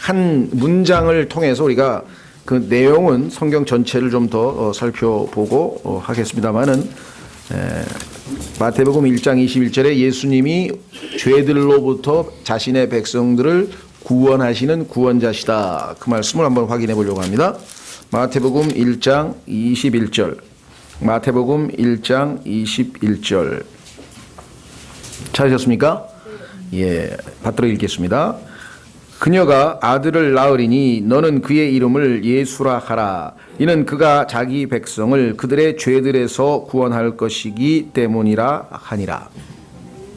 한 문장을 통해서 우리가 그 내용은 성경 전체를 좀 더 살펴보고 하겠습니다만은 마태복음 1장 21절에 예수님이 죄들로부터 자신의 백성들을 구원하시는 구원자시다. 그 말씀을 한번 확인해 보려고 합니다. 마태복음 1장 21절. 마태복음 1장 21절. 찾으셨습니까? 예, 받들어 읽겠습니다. 그녀가 아들을 낳으리니 너는 그의 이름을 예수라 하라. 이는 그가 자기 백성을 그들의 죄들에서 구원할 것이기 때문이라 하니라.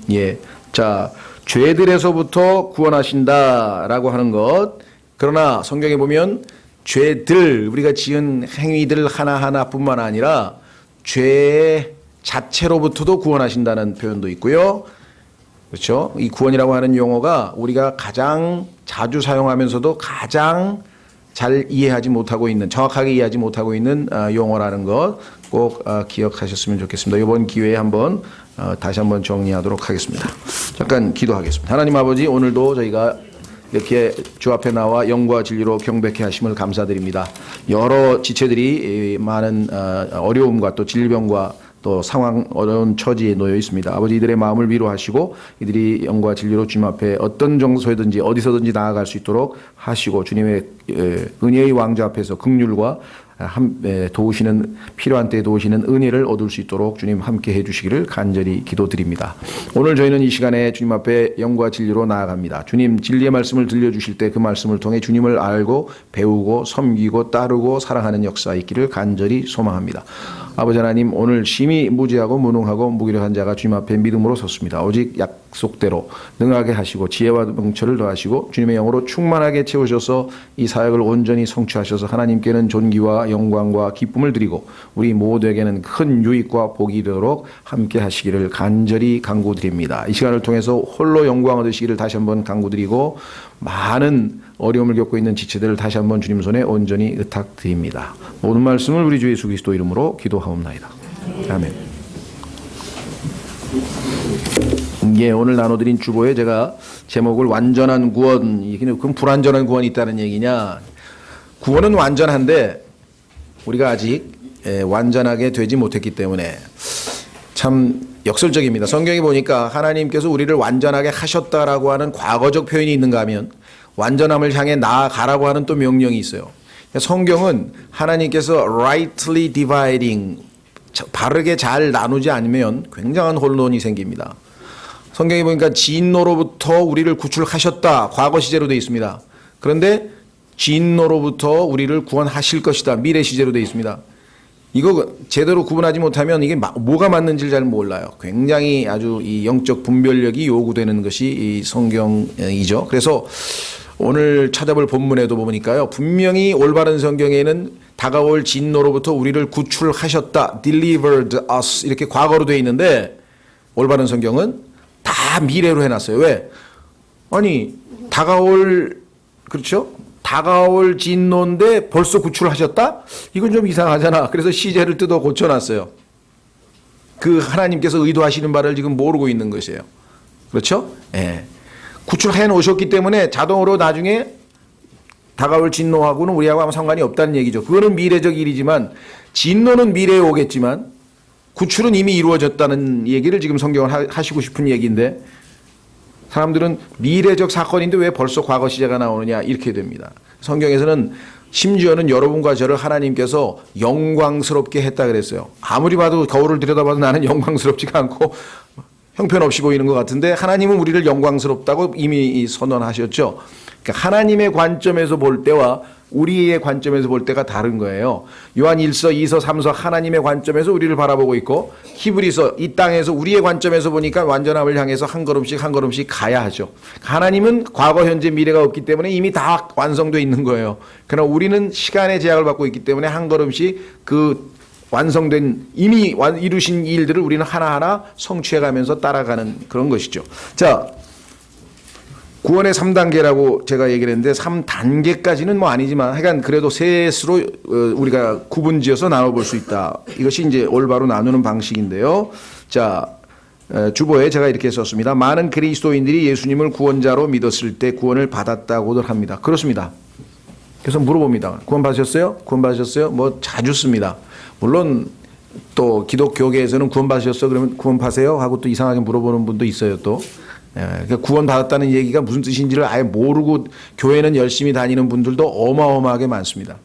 예, 자, 죄들에서부터 구원하신다라고 하는 것. 그러나 성경에 보면 죄들, 우리가 지은 행위들 하나하나뿐만 아니라 죄 자체로부터도 구원하신다는 표현도 있고요. 그렇죠? 이 구원이라고 하는 용어가 우리가 가장 자주 사용하면서도 가장 잘 이해하지 못하고 있는, 정확하게 이해하지 못하고 있는 용어라는 것 꼭 기억하셨으면 좋겠습니다. 이번 기회에 한번 다시 한번 정리하도록 하겠습니다. 잠깐 기도하겠습니다. 하나님 아버지, 오늘도 저희가 이렇게 주 앞에 나와 영과 진리로 경배케 하심을 감사드립니다. 여러 지체들이 많은 어려움과 또 질병과 또 상황 어려운 처지에 놓여 있습니다. 아버지, 이들의 마음을 위로하시고 이들이 영과 진리로 주님 앞에 어떤 정서에든지 어디서든지 나아갈 수 있도록 하시고 주님의 은혜의 왕좌 앞에서 긍휼과 도우시는, 필요한 때에 도우시는 은혜를 얻을 수 있도록 주님 함께 해주시기를 간절히 기도드립니다. 오늘 저희는 이 시간에 주님 앞에 영과 진리로 나아갑니다. 주님 진리의 말씀을 들려주실 때 그 말씀을 통해 주님을 알고 배우고 섬기고 따르고 사랑하는 역사 있기를 간절히 소망합니다. 아버지 하나님, 오늘 심히 무지하고 무능하고 무기력한 자가 주님 앞에 믿음으로 섰습니다. 오직 약속대로 능하게 하시고 지혜와 명철을 더하시고 주님의 영으로 충만하게 채우셔서 이 사역을 온전히 성취하셔서 하나님께는 존귀와 영광과 기쁨을 드리고 우리 모두에게는 큰 유익과 복이 되도록 함께 하시기를 간절히 간구드립니다. 이 시간을 통해서 홀로 영광 얻으시기를 다시 한번 간구드리고 많은 어려움을 겪고 있는 지체들을 다시 한번 주님 손에 온전히 의탁드립니다. 모든 말씀을 우리 주 예수 그리스도 이름으로 기도하옵나이다. 아멘. 예, 오늘 나눠드린 주보에 제가 제목을 완전한 구원, 그럼 불완전한 구원이 있다는 얘기냐? 구원은 완전한데 우리가 아직 완전하게 되지 못했기 때문에 참 역설적입니다. 성경에 보니까 하나님께서 우리를 완전하게 하셨다라고 하는 과거적 표현이 있는가 하면 완전함을 향해 나아가라고 하는 또 명령이 있어요. 성경은 하나님께서 rightly dividing, 바르게 잘 나누지 않으면 굉장한 혼돈이 생깁니다. 성경에 보니까 진노로부터 우리를 구출하셨다, 과거 시제로 되어 있습니다. 그런데 진노로부터 우리를 구원하실 것이다, 미래 시제로 되어 있습니다. 이거 제대로 구분하지 못하면 이게 뭐가 맞는지를 잘 몰라요. 굉장히 아주 이 영적 분별력이 요구되는 것이 이 성경이죠. 그래서 오늘 찾아볼 본문에도 보니까요, 분명히 올바른 성경에는 다가올 진노로부터 우리를 구출하셨다, delivered us 이렇게 과거로 되어 있는데 올바른 성경은 다 미래로 해놨어요. 왜? 아니 다가올, 그렇죠? 다가올 진노인데 벌써 구출하셨다? 이건 좀 이상하잖아. 그래서 시제를 뜯어 고쳐놨어요. 그 하나님께서 의도하시는 바를 지금 모르고 있는 것이에요. 그렇죠? 예. 구출해 놓으셨기 때문에 자동으로 나중에 다가올 진노하고는 우리하고 아무 상관이 없다는 얘기죠. 그거는 미래적 일이지만 진노는 미래에 오겠지만 구출은 이미 이루어졌다는 얘기를 지금 성경은 하시고 싶은 얘기인데 사람들은 미래적 사건인데 왜 벌써 과거 시제가 나오느냐 이렇게 됩니다. 성경에서는 심지어는 여러분과 저를 하나님께서 영광스럽게 했다 그랬어요. 아무리 봐도 거울을 들여다봐도 나는 영광스럽지가 않고 형편없이 보이는 것 같은데 하나님은 우리를 영광스럽다고 이미 선언하셨죠. 그러니까 하나님의 관점에서 볼 때와 우리의 관점에서 볼 때가 다른 거예요. 요한 1서, 2서, 3서 하나님의 관점에서 우리를 바라보고 있고 히브리서 이 땅에서 우리의 관점에서 보니까 완전함을 향해서 한 걸음씩 한 걸음씩 가야 하죠. 하나님은 과거, 현재, 미래가 없기 때문에 이미 다 완성되어 있는 거예요. 그러나 우리는 시간의 제약을 받고 있기 때문에 한 걸음씩 그 완성된 이미 이루신 일들을 우리는 하나하나 성취해가면서 따라가는 그런 것이죠. 자, 구원의 3단계라고 제가 얘기를 했는데 3단계까지는 뭐 아니지만 하여간 그래도 셋으로 우리가 구분지어서 나눠볼 수 있다. 이것이 이제 올바로 나누는 방식인데요. 자, 주보에 제가 이렇게 썼습니다. 많은 그리스도인들이 예수님을 구원자로 믿었을 때 구원을 받았다고들 합니다. 그렇습니다. 그래서 물어봅니다. 구원 받으셨어요? 구원 받으셨어요? 뭐 자주 씁니다. 물론 또 기독교계에서는 구원 받으셨어? 그러면 구원 받으세요? 하고 또 이상하게 물어보는 분도 있어요 또. 그러니까 구원 받았다는 얘기가 무슨 뜻인지를 아예 모르고 교회는 열심히 다니는 분들도 어마어마하게 많습니다.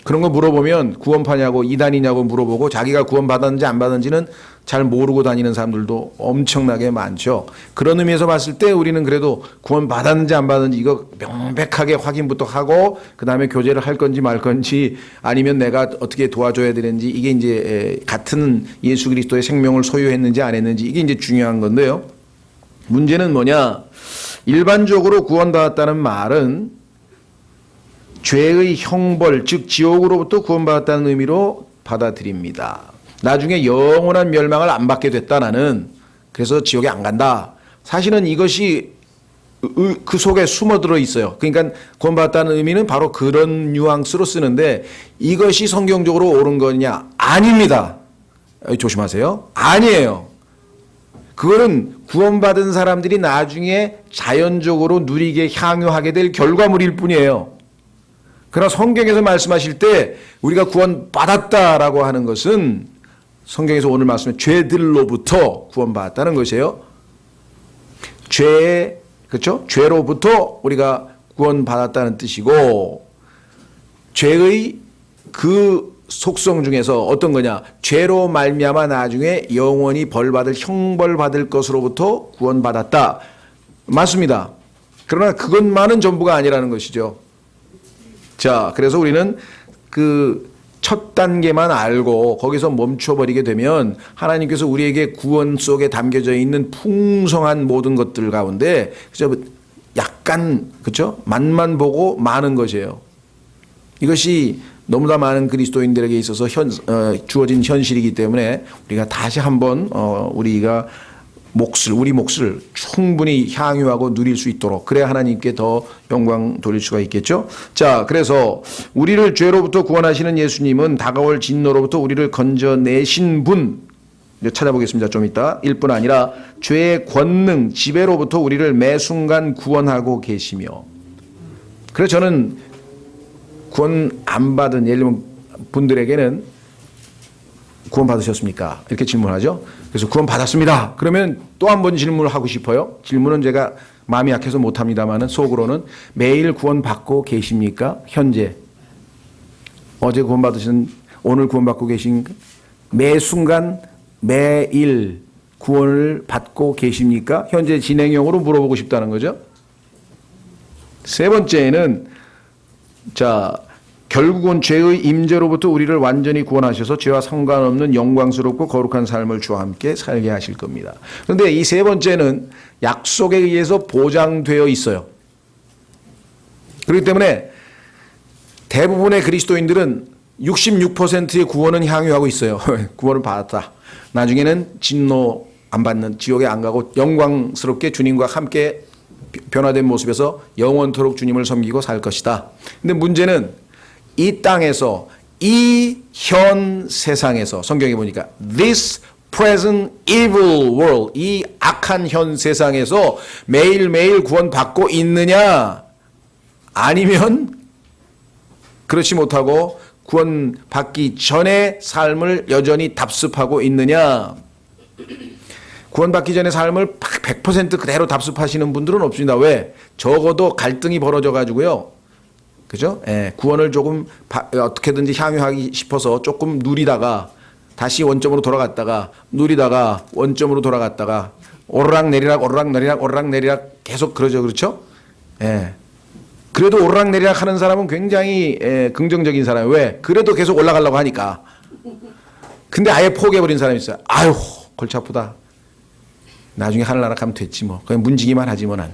그런 거 물어보면 구원파냐고 이단이냐고 물어보고 자기가 구원 받았는지 안 받았는지는 잘 모르고 다니는 사람들도 엄청나게 많죠. 그런 의미에서 봤을 때 우리는 그래도 구원 받았는지 안 받았는지 이거 명백하게 확인부터 하고 그 다음에 교제를 할 건지 말 건지 아니면 내가 어떻게 도와줘야 되는지 이게 이제 같은 예수 그리스도의 생명을 소유했는지 안 했는지 이게 이제 중요한 건데요. 문제는 뭐냐? 일반적으로 구원받았다는 말은 죄의 형벌, 즉 지옥으로부터 구원받았다는 의미로 받아들입니다. 나중에 영원한 멸망을 안 받게 됐다 나는. 그래서 지옥에 안 간다. 사실은 이것이 그 속에 숨어들어 있어요. 그러니까 구원받았다는 의미는 바로 그런 뉘앙스로 쓰는데 이것이 성경적으로 옳은 거냐? 아닙니다. 조심하세요. 아니에요. 그거는 구원받은 사람들이 나중에 자연적으로 누리게 향유하게 될 결과물일 뿐이에요. 그러나 성경에서 말씀하실 때 우리가 구원받았다라고 하는 것은 성경에서 오늘 말씀에 죄들로부터 구원받았다는 것이에요. 그렇죠? 죄로부터 우리가 구원받았다는 뜻이고 죄의 그 속성 중에서 어떤 거냐? 죄로 말미암아 나중에 영원히 벌받을 형벌받을 것으로부터 구원받았다. 맞습니다. 그러나 그것만은 전부가 아니라는 것이죠. 자, 그래서 우리는 그 첫 단계만 알고 거기서 멈춰버리게 되면 하나님께서 우리에게 구원 속에 담겨져 있는 풍성한 모든 것들 가운데 그죠? 약간 그렇죠? 맛만 보고 마는 것이에요. 이것이 너무나 많은 그리스도인들에게 있어서 주어진 현실이기 때문에 우리가 다시 한번 우리가 우리 몫을 충분히 향유하고 누릴 수 있도록 그래야 하나님께 더 영광 돌릴 수가 있겠죠. 자, 그래서 우리를 죄로부터 구원하시는 예수님은 다가올 진노로부터 우리를 건져내신 분 찾아보겠습니다. 좀 이따. 일 뿐 아니라 죄의 권능, 지배로부터 우리를 매 순간 구원하고 계시며. 그래서 저는 구원 안 받은 예를 들면 분들에게는 구원 받으셨습니까? 이렇게 질문하죠. 그래서 구원 받았습니다. 그러면 또 한 번 질문을 하고 싶어요. 질문은 제가 마음이 약해서 못합니다만 속으로는 매일 구원 받고 계십니까? 현재 어제 구원 받으신 오늘 구원 받고 계신가? 매 순간 매일 구원을 받고 계십니까? 현재 진행형으로 물어보고 싶다는 거죠. 세 번째는 자. 결국은 죄의 임재로부터 우리를 완전히 구원하셔서 죄와 상관없는 영광스럽고 거룩한 삶을 주와 함께 살게 하실 겁니다. 그런데 이 세 번째는 약속에 의해서 보장되어 있어요. 그렇기 때문에 대부분의 그리스도인들은 66%의 구원은 향유하고 있어요. 구원을 받았다. 나중에는 진노 안 받는 지옥에 안 가고 영광스럽게 주님과 함께 변화된 모습에서 영원토록 주님을 섬기고 살 것이다. 근데 문제는 이 땅에서 이 현 세상에서 성경에 보니까 this present evil world 이 악한 현 세상에서 매일매일 구원받고 있느냐 아니면 그렇지 못하고 구원받기 전의 삶을 여전히 답습하고 있느냐. 구원받기 전의 삶을 100% 그대로 답습하시는 분들은 없습니다. 왜? 적어도 갈등이 벌어져 가지고요. 그죠? 예, 구원을 조금 어떻게든지 향유하기 싶어서 조금 누리다가 다시 원점으로 돌아갔다가 누리다가 원점으로 돌아갔다가 오르락내리락 오르락내리락 오르락내리락 계속 그러죠. 그렇죠? 예. 그래도 오르락내리락 하는 사람은 굉장히 긍정적인 사람이에요. 왜? 그래도 계속 올라가려고 하니까. 근데 아예 포기해버린 사람이 있어요. 아유 골치 아프다. 나중에 하늘나라 가면 됐지 뭐. 그냥 문지기만 하지 뭐 난.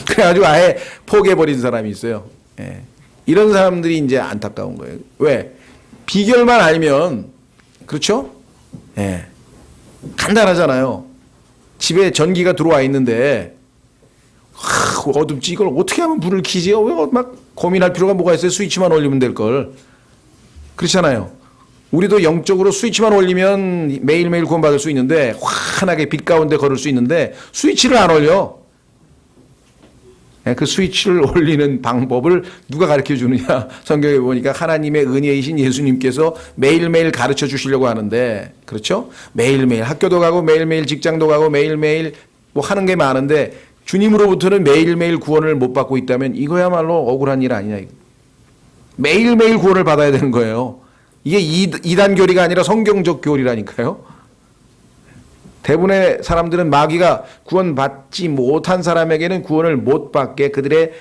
그래가지고 아예 포기해버린 사람이 있어요. 예. 이런 사람들이 이제 안타까운 거예요. 왜? 비결만 알면 그렇죠? 예. 간단하잖아요. 집에 전기가 들어와 있는데 어둡지 이걸 어떻게 하면 불을 켜지? 왜 막 고민할 필요가 뭐가 있어요? 스위치만 올리면 될 걸. 그렇잖아요. 우리도 영적으로 스위치만 올리면 매일매일 구원받을 수 있는데 환하게 빛 가운데 걸을 수 있는데 스위치를 안 올려. 그 스위치를 올리는 방법을 누가 가르쳐 주느냐. 성경에 보니까 하나님의 은혜이신 예수님께서 매일매일 가르쳐 주시려고 하는데, 그렇죠? 매일매일 학교도 가고 매일매일 직장도 가고 매일매일 뭐 하는 게 많은데 주님으로부터는 매일매일 구원을 못 받고 있다면 이거야말로 억울한 일 아니냐. 매일매일 구원을 받아야 되는 거예요. 이게 이단 교리가 아니라 성경적 교리라니까요. 대부분의 사람들은 마귀가 구원받지 못한 사람에게는 구원을 못 받게 그들을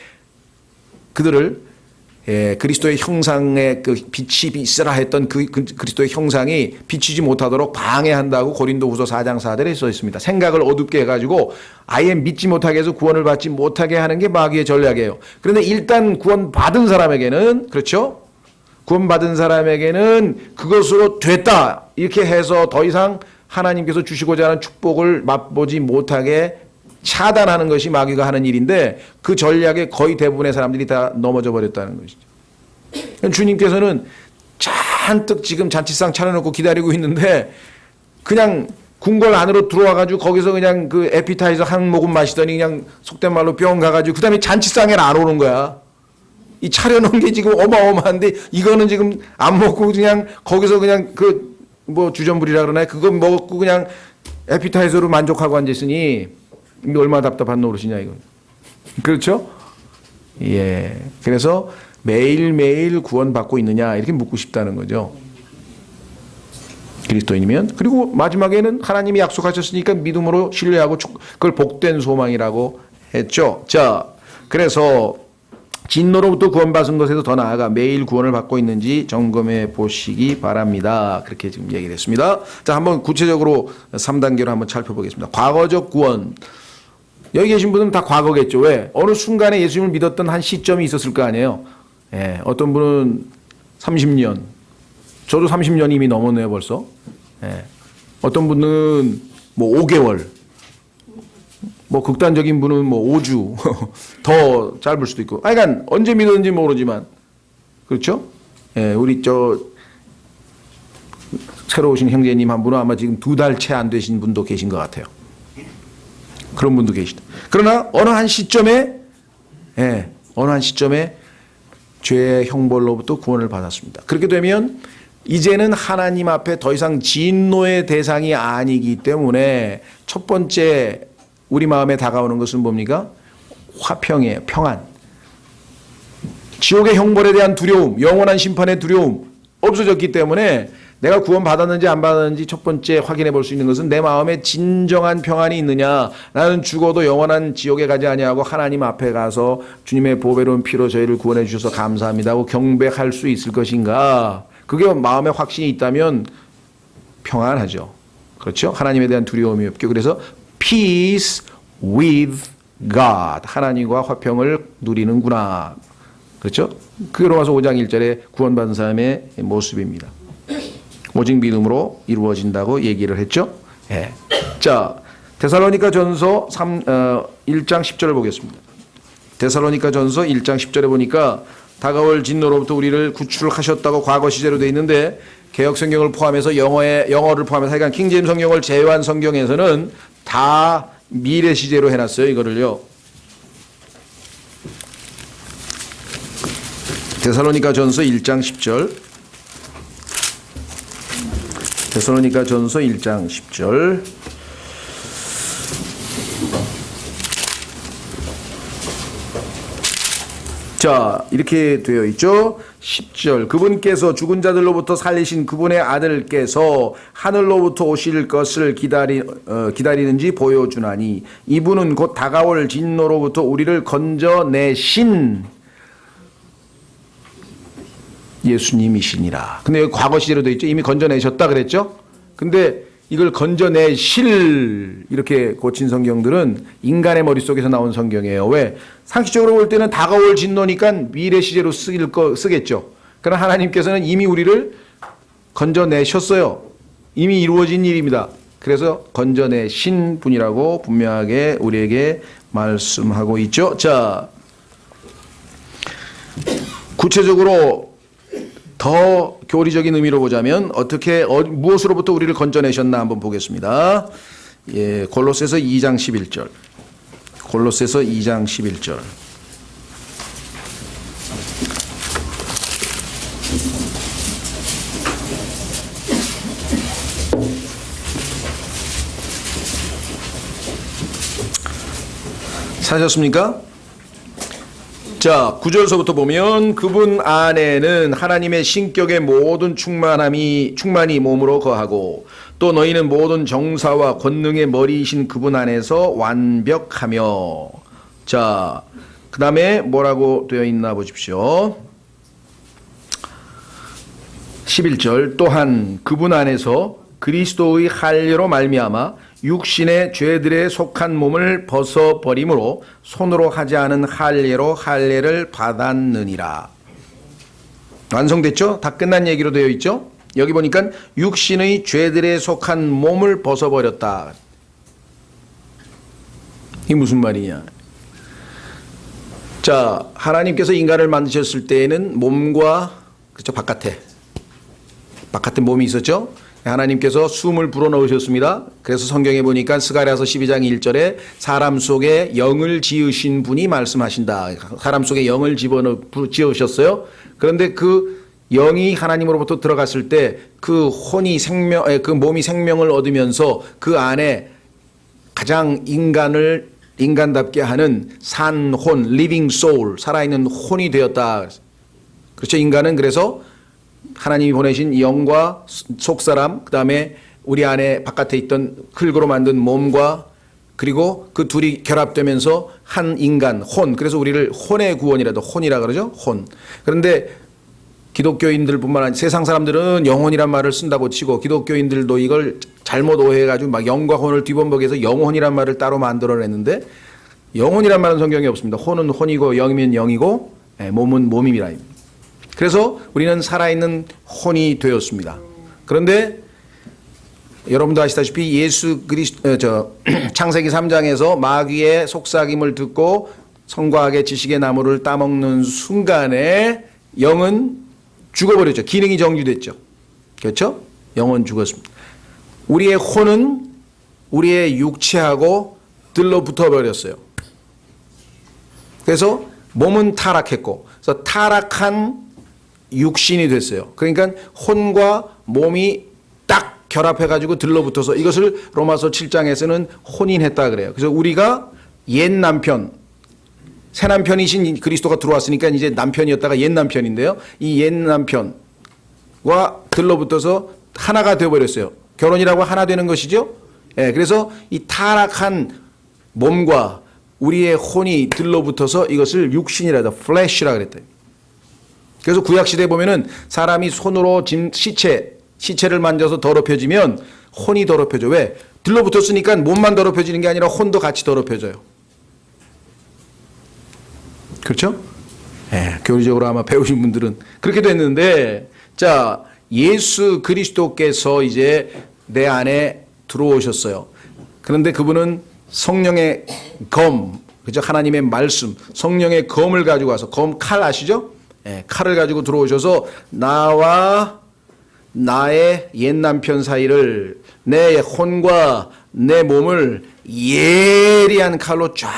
그리스도의 형상의 그 빛이 있으라 했던 그 그리스도의 형상이 비치지 못하도록 방해한다고 고린도후서 4장 4절에 써 있습니다. 생각을 어둡게 해가지고 아예 믿지 못하게 해서 구원을 받지 못하게 하는 게 마귀의 전략이에요. 그런데 일단 구원받은 사람에게는, 그렇죠? 구원받은 사람에게는 그것으로 됐다 이렇게 해서 더 이상 하나님께서 주시고자 하는 축복을 맛보지 못하게 차단하는 것이 마귀가 하는 일인데 그 전략에 거의 대부분의 사람들이 다 넘어져 버렸다는 것이죠. 주님께서는 잔뜩 지금 잔치상 차려놓고 기다리고 있는데 그냥 궁궐 안으로 들어와가지고 거기서 그냥 그 에피타이저 한 모금 마시더니 그냥 속된 말로 병 가가지고 그 다음에 잔치상에 안 오는 거야. 이 차려놓은 게 지금 어마어마한데 이거는 지금 안 먹고 그냥 거기서 그냥 그 뭐 주전부리라 그러나요? 그거 먹고 그냥 에피타이저로 만족하고 앉았으니 이게 얼마나 답답한 노릇이냐 이거. 그렇죠? 예. 그래서 매일매일 구원받고 있느냐 이렇게 묻고 싶다는 거죠. 그리스도인이면. 그리고 마지막에는 하나님이 약속하셨으니까 믿음으로 신뢰하고 그걸 복된 소망이라고 했죠. 자, 그래서 진노로부터 구원받은 것에서 더 나아가 매일 구원을 받고 있는지 점검해 보시기 바랍니다. 그렇게 지금 얘기를 했습니다. 자, 한번 구체적으로 3단계로 한번 살펴보겠습니다. 과거적 구원. 여기 계신 분은 다 과거겠죠. 왜? 어느 순간에 예수님을 믿었던 한 시점이 있었을 거 아니에요. 예, 어떤 분은 30년. 저도 30년이 이미 넘었네요, 벌써. 예. 어떤 분은 뭐 5개월. 뭐 극단적인 분은 뭐 5주 더 짧을 수도 있고. 그러니까 언제 믿었는지 모르지만 그렇죠? 예, 우리 저 새로 오신 형제님 한 분은 아마 지금 2달 채 안 되신 분도 계신 것 같아요. 그런 분도 계시다. 그러나 어느 한 시점에 죄의 형벌로부터 구원을 받았습니다. 그렇게 되면 이제는 하나님 앞에 더 이상 진노의 대상이 아니기 때문에 첫 번째 우리 마음에 다가오는 것은 뭡니까? 화평이에요. 평안. 지옥의 형벌에 대한 두려움, 영원한 심판의 두려움 없어졌기 때문에 내가 구원 받았는지 안 받았는지 첫 번째 확인해 볼 수 있는 것은 내 마음에 진정한 평안이 있느냐. 나는 죽어도 영원한 지옥에 가지 아니하고 하나님 앞에 가서 주님의 보배로운 피로 저희를 구원해 주셔서 감사합니다 하고 경배할 수 있을 것인가. 그게 마음에 확신이 있다면 평안하죠. 그렇죠? 하나님에 대한 두려움이 없게. 그래서 peace with God. 하나님과 화평을 누리는구나. 그렇죠? 그게 로마서 5장 1절에 구원받은 사람의 모습입니다. 오직 믿음으로 이루어진다고 얘기를 했죠. 예. 자, 데살로니가 전서 1장 10절을 보겠습니다. 데살로니가 전서 1장 10절에 보니까 다가올 진노로부터 우리를 구출하셨다고 과거 시제로 되어 있는데 개역 성경을 포함해서 영어를 포함해서 하여간 킹제임스 성경을 제외한 성경에서는 다 미래 시제로 해놨어요. 이거를요. 데살로니가 전서 1장 10절. 데살로니가 전서 1장 10절. 자, 이렇게 되어 있죠. 10절. 그분께서 죽은 자들로부터 살리신 그분의 아들께서 하늘로부터 오실 것을 기다리는지 보여주나니 이분은 곧 다가올 진노로부터 우리를 건져내신 예수님이시니라. 근데 여기 과거 시제로 되어 있죠. 이미 건져내셨다 그랬죠. 근데 이걸 건져내실 이렇게 고친 성경들은 인간의 머릿속에서 나온 성경이에요. 왜? 상식적으로 볼 때는 다가올 진노니까 미래 시제로 쓰겠죠. 그러나 하나님께서는 이미 우리를 건져내셨어요. 이미 이루어진 일입니다. 그래서 건져내신 분이라고 분명하게 우리에게 말씀하고 있죠. 자, 구체적으로 더 교리적인 의미로 보자면 어떻게 무엇으로부터 우리를 건져내셨나 한번 보겠습니다. 예, 골로새서 2장 11절. 골로새서 2장 11절. 사셨습니까? 자, 9절서부터 보면 그분 안에는 하나님의 신격의 모든 충만이 몸으로 거하고 또 너희는 모든 정사와 권능의 머리이신 그분 안에서 완벽하며. 자, 그 다음에 뭐라고 되어 있나 보십시오. 11절. 또한 그분 안에서 그리스도의 할례로 말미암아 육신의 죄들에 속한 몸을 벗어버림으로 손으로 하지 않은 할례로 할례를 받았느니라. 완성됐죠? 다 끝난 얘기로 되어 있죠? 여기 보니까 육신의 죄들에 속한 몸을 벗어버렸다. 이게 무슨 말이냐? 자, 하나님께서 인간을 만드셨을 때에는 몸과 그렇죠, 바깥에 몸이 있었죠? 하나님께서 숨을 불어넣으셨습니다. 그래서 성경에 보니까 스가랴서 12장 1절에 사람 속에 영을 지으신 분이 말씀하신다. 사람 속에 영을 지으셨어요. 그런데 그 영이 하나님으로부터 들어갔을 때 그 그 몸이 생명을 얻으면서 그 안에 가장 인간답게 하는 산혼, living soul, 살아있는 혼이 되었다. 그렇죠. 인간은 그래서 하나님이 보내신 영과 속사람, 그 다음에 우리 안에 바깥에 있던 흙으로 만든 몸과 그리고 그 둘이 결합되면서 한 인간, 혼. 그래서 우리를 혼의 구원이라도 혼이라 그러죠. 혼. 그런데 기독교인들뿐만 아니라 세상 사람들은 영혼이란 말을 쓴다고 치고 기독교인들도 이걸 잘못 오해해가지고 막 영과 혼을 뒤범벅해서 영혼이란 말을 따로 만들어냈는데 영혼이란 말은 성경에 없습니다. 혼은 혼이고 영이면 영이고 몸은 몸입니다. 그래서 우리는 살아있는 혼이 되었습니다. 그런데 여러분도 아시다시피 예수 그리스도 창세기 3장에서 마귀의 속삭임을 듣고 성과 악의 지식의 나무를 따먹는 순간에 영은 죽어버렸죠. 기능이 정지됐죠. 그렇죠? 영은 죽었습니다. 우리의 혼은 우리의 육체하고 들러붙어 버렸어요. 그래서 몸은 타락했고, 그래서 타락한 육신이 됐어요. 그러니까 혼과 몸이 딱 결합해가지고 들러붙어서 이것을 로마서 7장에서는 혼인했다 그래요. 그래서 우리가 옛 남편, 새 남편이신 그리스도가 들어왔으니까 이제 남편이었다가 옛 남편인데요. 이 옛 남편과 들러붙어서 하나가 되어버렸어요. 결혼이라고 하나 되는 것이죠. 예, 그래서 이 타락한 몸과 우리의 혼이 들러붙어서 이것을 육신이라도 flesh라 그랬대요. 그래서 구약시대에 보면은 사람이 손으로 시체를 만져서 더럽혀지면 혼이 더럽혀져. 왜? 들러붙었으니까 몸만 더럽혀지는 게 아니라 혼도 같이 더럽혀져요. 그렇죠? 예, 교리적으로 아마 배우신 분들은 그렇게 됐는데, 자, 예수 그리스도께서 이제 내 안에 들어오셨어요. 그런데 그분은 성령의 검, 그죠? 하나님의 말씀, 성령의 검을 가지고 와서, 칼 아시죠? 예, 칼을 가지고 들어오셔서 나와 나의 옛 남편 사이를, 내 혼과 내 몸을 예리한 칼로 쫙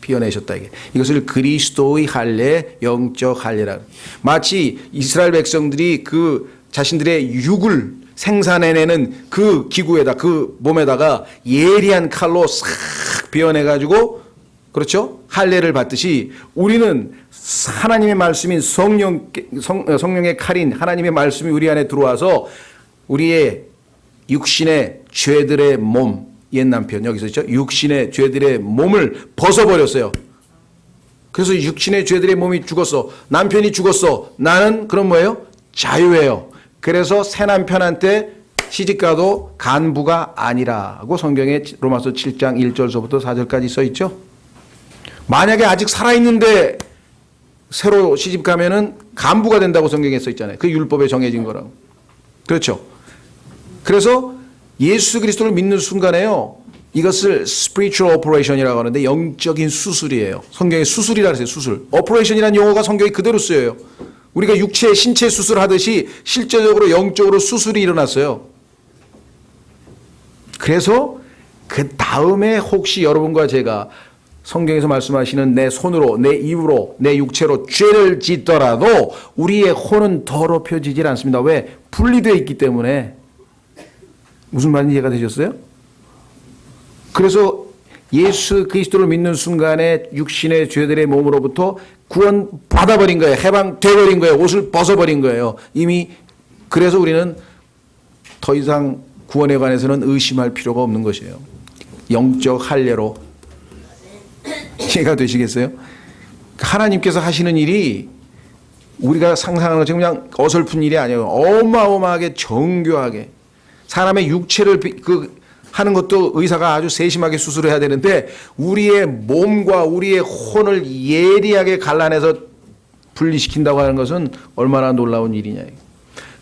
비워내셨다. 이것을 그리스도의 할례, 영적 할례라. 마치 이스라엘 백성들이 그 자신들의 육을 생산해내는 그 기구에다, 그 몸에다가 예리한 칼로 싹 비워내가지고, 그렇죠? 할례를 받듯이 우리는 하나님의 말씀인 성령의 칼인 하나님의 말씀이 우리 안에 들어와서 우리의 육신의 죄들의 몸, 옛 남편 여기서 있죠. 육신의 죄들의 몸을 벗어버렸어요. 그래서 육신의 죄들의 몸이 죽었어. 남편이 죽었어. 나는 그럼 뭐예요? 자유예요. 그래서 새 남편한테 시집가도 간부가 아니라고 성경에 로마서 7장 1절서부터 4절까지 써 있죠. 만약에 아직 살아있는데 새로 시집 가면은 간부가 된다고 성경에 써 있잖아요. 그 율법에 정해진 거라고. 그렇죠. 그래서 예수 그리스도를 믿는 순간에요, 이것을 spiritual operation이라고 하는데 영적인 수술이에요. 성경에 수술이라고 했어요. 수술. operation이라는 용어가 성경에 그대로 쓰여요. 우리가 육체, 신체 수술하듯이 실제적으로 영적으로 수술이 일어났어요. 그래서 그 다음에 혹시 여러분과 제가 성경에서 말씀하시는 내 손으로, 내 입으로, 내 육체로 죄를 짓더라도 우리의 혼은 더럽혀지질 않습니다. 왜? 분리되어 있기 때문에. 무슨 말인지 이해가 되셨어요? 그래서 예수 그리스도를 믿는 순간에 육신의 죄들의 몸으로부터 구원 받아버린 거예요. 해방돼버린 거예요. 옷을 벗어버린 거예요. 이미. 그래서 우리는 더 이상 구원에 관해서는 의심할 필요가 없는 것이에요. 영적 할례로. 이해가 되시겠어요? 하나님께서 하시는 일이 우리가 상상하는 것처럼 그냥 어설픈 일이 아니에요. 어마어마하게 정교하게. 사람의 육체를 하는 것도 의사가 아주 세심하게 수술해야 되는데 우리의 몸과 우리의 혼을 예리하게 갈라내서 분리시킨다고 하는 것은 얼마나 놀라운 일이냐.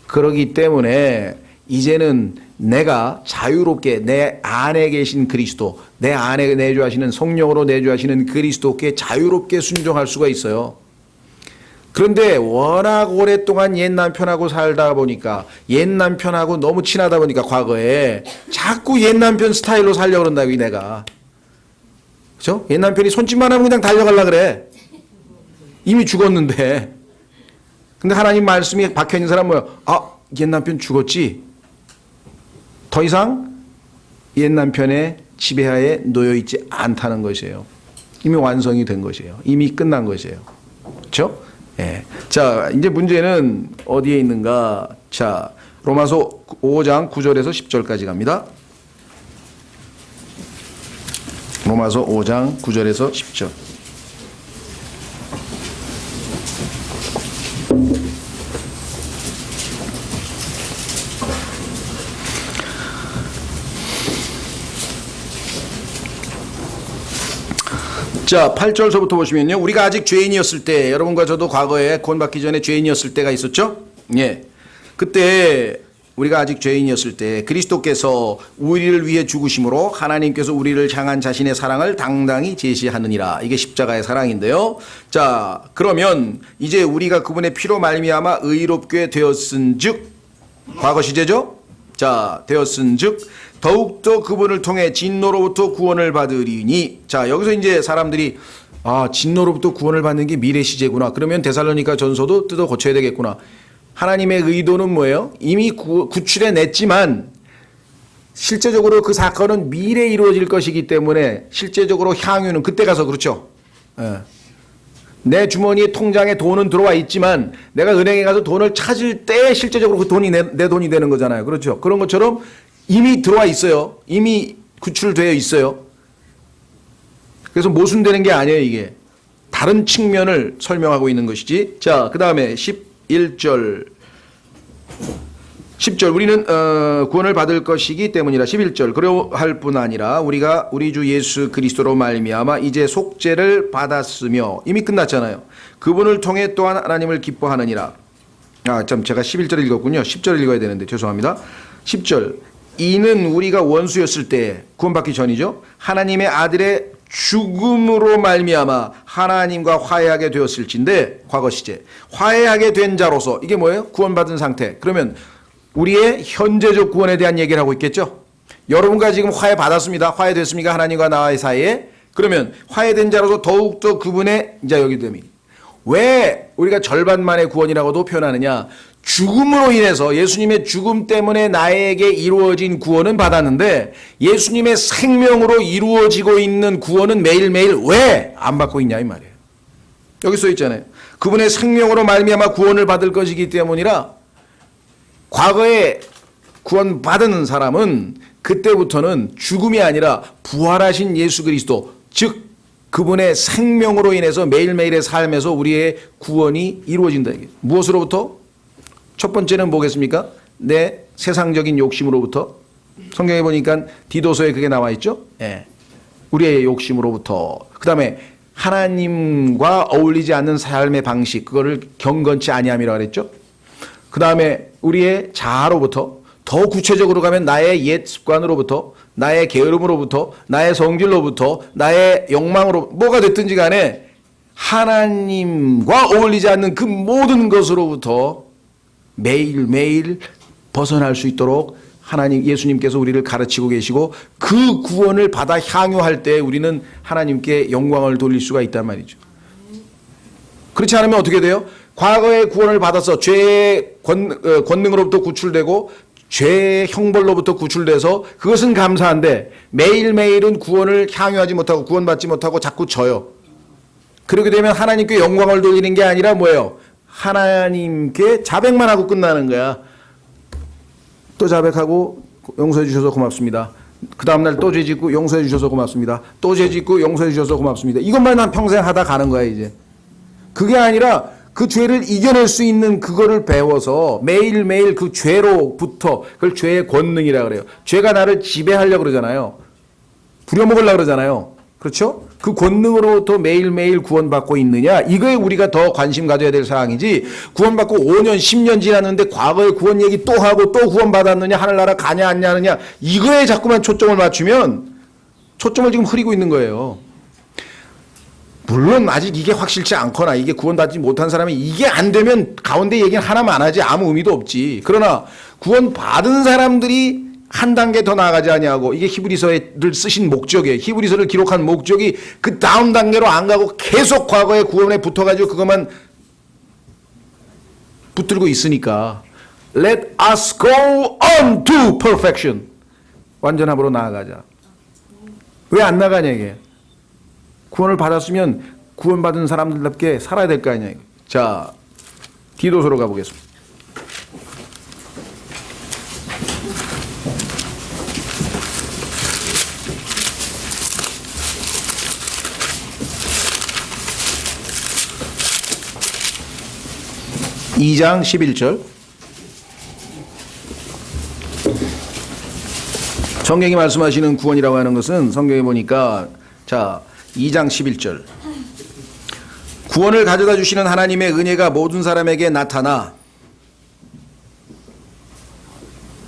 그러기 때문에 이제는 내가 자유롭게 내 안에 계신 그리스도, 내 안에 내주하시는 성령으로 내주하시는 그리스도께 자유롭게 순종할 수가 있어요. 그런데 워낙 오랫동안 옛 남편하고 살다 보니까 옛 남편하고 너무 친하다 보니까 과거에 자꾸 옛 남편 스타일로 살려고 그런다고 내가. 그렇죠? 옛 남편이 손짓만 하면 그냥 달려가려 그래. 이미 죽었는데. 근데 하나님 말씀이 박혀있는 사람은 뭐야? 아, 옛 남편 죽었지? 더 이상 옛 남편의 지배하에 놓여있지 않다는 것이에요. 이미 완성이 된 것이에요. 이미 끝난 것이에요. 그렇죠? 예. 자, 이제 문제는 어디에 있는가? 자, 로마서 5장 9절에서 10절까지 갑니다. 로마서 5장 9절에서 10절. 자, 8절서부터 보시면요. 우리가 아직 죄인이었을 때, 여러분과 저도 과거에 구원받기 전에 죄인이었을 때가 있었죠? 예. 그때 우리가 아직 죄인이었을 때 그리스도께서 우리를 위해 죽으심으로 하나님께서 우리를 향한 자신의 사랑을 당당히 제시하느니라. 이게 십자가의 사랑인데요. 자, 그러면 이제 우리가 그분의 피로 말미암아 의롭게 되었은즉, 과거 시제죠? 자, 되었은즉 더욱더 그분을 통해 진노로부터 구원을 받으리니. 자, 여기서 이제 사람들이 진노로부터 구원을 받는 게 미래 시제구나. 그러면 데살로니가 전서도 뜯어 고쳐야 되겠구나. 하나님의 의도는 뭐예요? 이미 구출해 냈지만 실제적으로 그 사건은 미래에 이루어질 것이기 때문에 실제적으로 향유는 그때 가서. 그렇죠? 예. 내 주머니에 통장에 돈은 들어와 있지만 내가 은행에 가서 돈을 찾을 때 실제적으로 그 돈이 내 돈이 되는 거잖아요. 그렇죠? 그런 것처럼 이미 들어와 있어요. 이미 구출되어 있어요. 그래서 모순되는 게 아니에요, 이게. 다른 측면을 설명하고 있는 것이지. 자, 그 다음에 11절. 10절. 우리는 구원을 받을 것이기 때문이라. 11절. 그러할 뿐 아니라 우리가 우리 주 예수 그리스도로 말미암아 이제 속죄를 받았으며. 이미 끝났잖아요. 그분을 통해 또한 하나님을 기뻐하느니라. 제가 11절 읽었군요. 10절 읽어야 되는데 죄송합니다. 10절. 이는 우리가 원수였을 때, 구원받기 전이죠. 하나님의 아들의 죽음으로 말미암아 하나님과 화해하게 되었을진데, 과거 시제. 화해하게 된 자로서, 이게 뭐예요? 구원받은 상태. 그러면 우리의 현재적 구원에 대한 얘기를 하고 있겠죠. 여러분과 지금 화해 받았습니다. 화해됐습니까? 하나님과 나와의 사이에. 그러면 화해된 자로서 더욱더 그분의, 이제 여기 되면 왜 우리가 절반만의 구원이라고도 표현하느냐? 죽음으로 인해서, 예수님의 죽음 때문에 나에게 이루어진 구원은 받았는데 예수님의 생명으로 이루어지고 있는 구원은 매일매일 왜 안 받고 있냐 이 말이에요. 여기 써 있잖아요. 그분의 생명으로 말미암아 구원을 받을 것이기 때문이라. 과거에 구원받은 사람은 그때부터는 죽음이 아니라 부활하신 예수 그리스도, 즉 그분의 생명으로 인해서 매일매일의 삶에서 우리의 구원이 이루어진다. 이게 무엇으로부터? 첫 번째는 뭐겠습니까? 내 세상적인 욕심으로부터. 성경에 보니까 디도서에 그게 나와 있죠. 예. 우리의 욕심으로부터. 그 다음에 하나님과 어울리지 않는 삶의 방식, 그거를 경건치 아니함이라고 그랬죠. 그 다음에 우리의 자아로부터. 더 구체적으로 가면 나의 옛 습관으로부터, 나의 게으름으로부터, 나의 성질로부터, 나의 욕망으로, 뭐가 됐든지 간에 하나님과 어울리지 않는 그 모든 것으로부터 매일매일 벗어날 수 있도록 하나님, 예수님께서 우리를 가르치고 계시고 그 구원을 받아 향유할 때 우리는 하나님께 영광을 돌릴 수가 있단 말이죠. 그렇지 않으면 어떻게 돼요? 과거에 구원을 받아서 죄의 권능으로부터 구출되고 죄의 형벌로부터 구출돼서 그것은 감사한데 매일매일은 구원을 향유하지 못하고 구원받지 못하고 자꾸 져요. 그렇게 되면 하나님께 영광을 돌리는 게 아니라 뭐예요? 하나님께 자백만 하고 끝나는 거야. 또 자백하고 용서해 주셔서 고맙습니다. 그 다음날 또 죄짓고 용서해 주셔서 고맙습니다. 또 죄짓고 용서해 주셔서 고맙습니다. 이것만 한 평생 하다 가는 거야 이제. 그게 아니라 그 죄를 이겨낼 수 있는 그거를 배워서 매일매일 그 죄로부터, 그걸 죄의 권능이라 그래요. 죄가 나를 지배하려고 그러잖아요. 부려먹으려고 그러잖아요. 그렇죠? 그 권능으로부터 매일매일 구원받고 있느냐, 이거에 우리가 더 관심 가져야 될 사항이지, 구원받고 5년 10년 지났는데 과거의 구원 얘기 또 하고 또 구원받았느냐, 하늘나라 가냐 안 가느냐, 이거에 자꾸만 초점을 맞추면 초점을 지금 흐리고 있는 거예요. 물론 아직 이게 확실치 않거나 이게 구원받지 못한 사람이 이게 안 되면 가운데 얘기는 하나만 하지 아무 의미도 없지. 그러나 구원받은 사람들이 한 단계 더 나아가지 아니하고, 이게 히브리서를 쓰신 목적이에요. 히브리서를 기록한 목적이 그 다음 단계로 안 가고 계속 과거의 구원에 붙어가지고 그것만 붙들고 있으니까 Let us go on to perfection. 완전함으로 나아가자. 왜 안 나가냐 이게. 구원을 받았으면 구원받은 사람들답게 살아야 될 거 아니야. 자, 디도서로 가보겠습니다. (2장 11절) 성경이 말씀하시는 구원이라고 하는 것은 성경에 보니까, 자, 2장 11절, 구원을 가져다 주시는 하나님의 은혜가 모든 사람에게 나타나,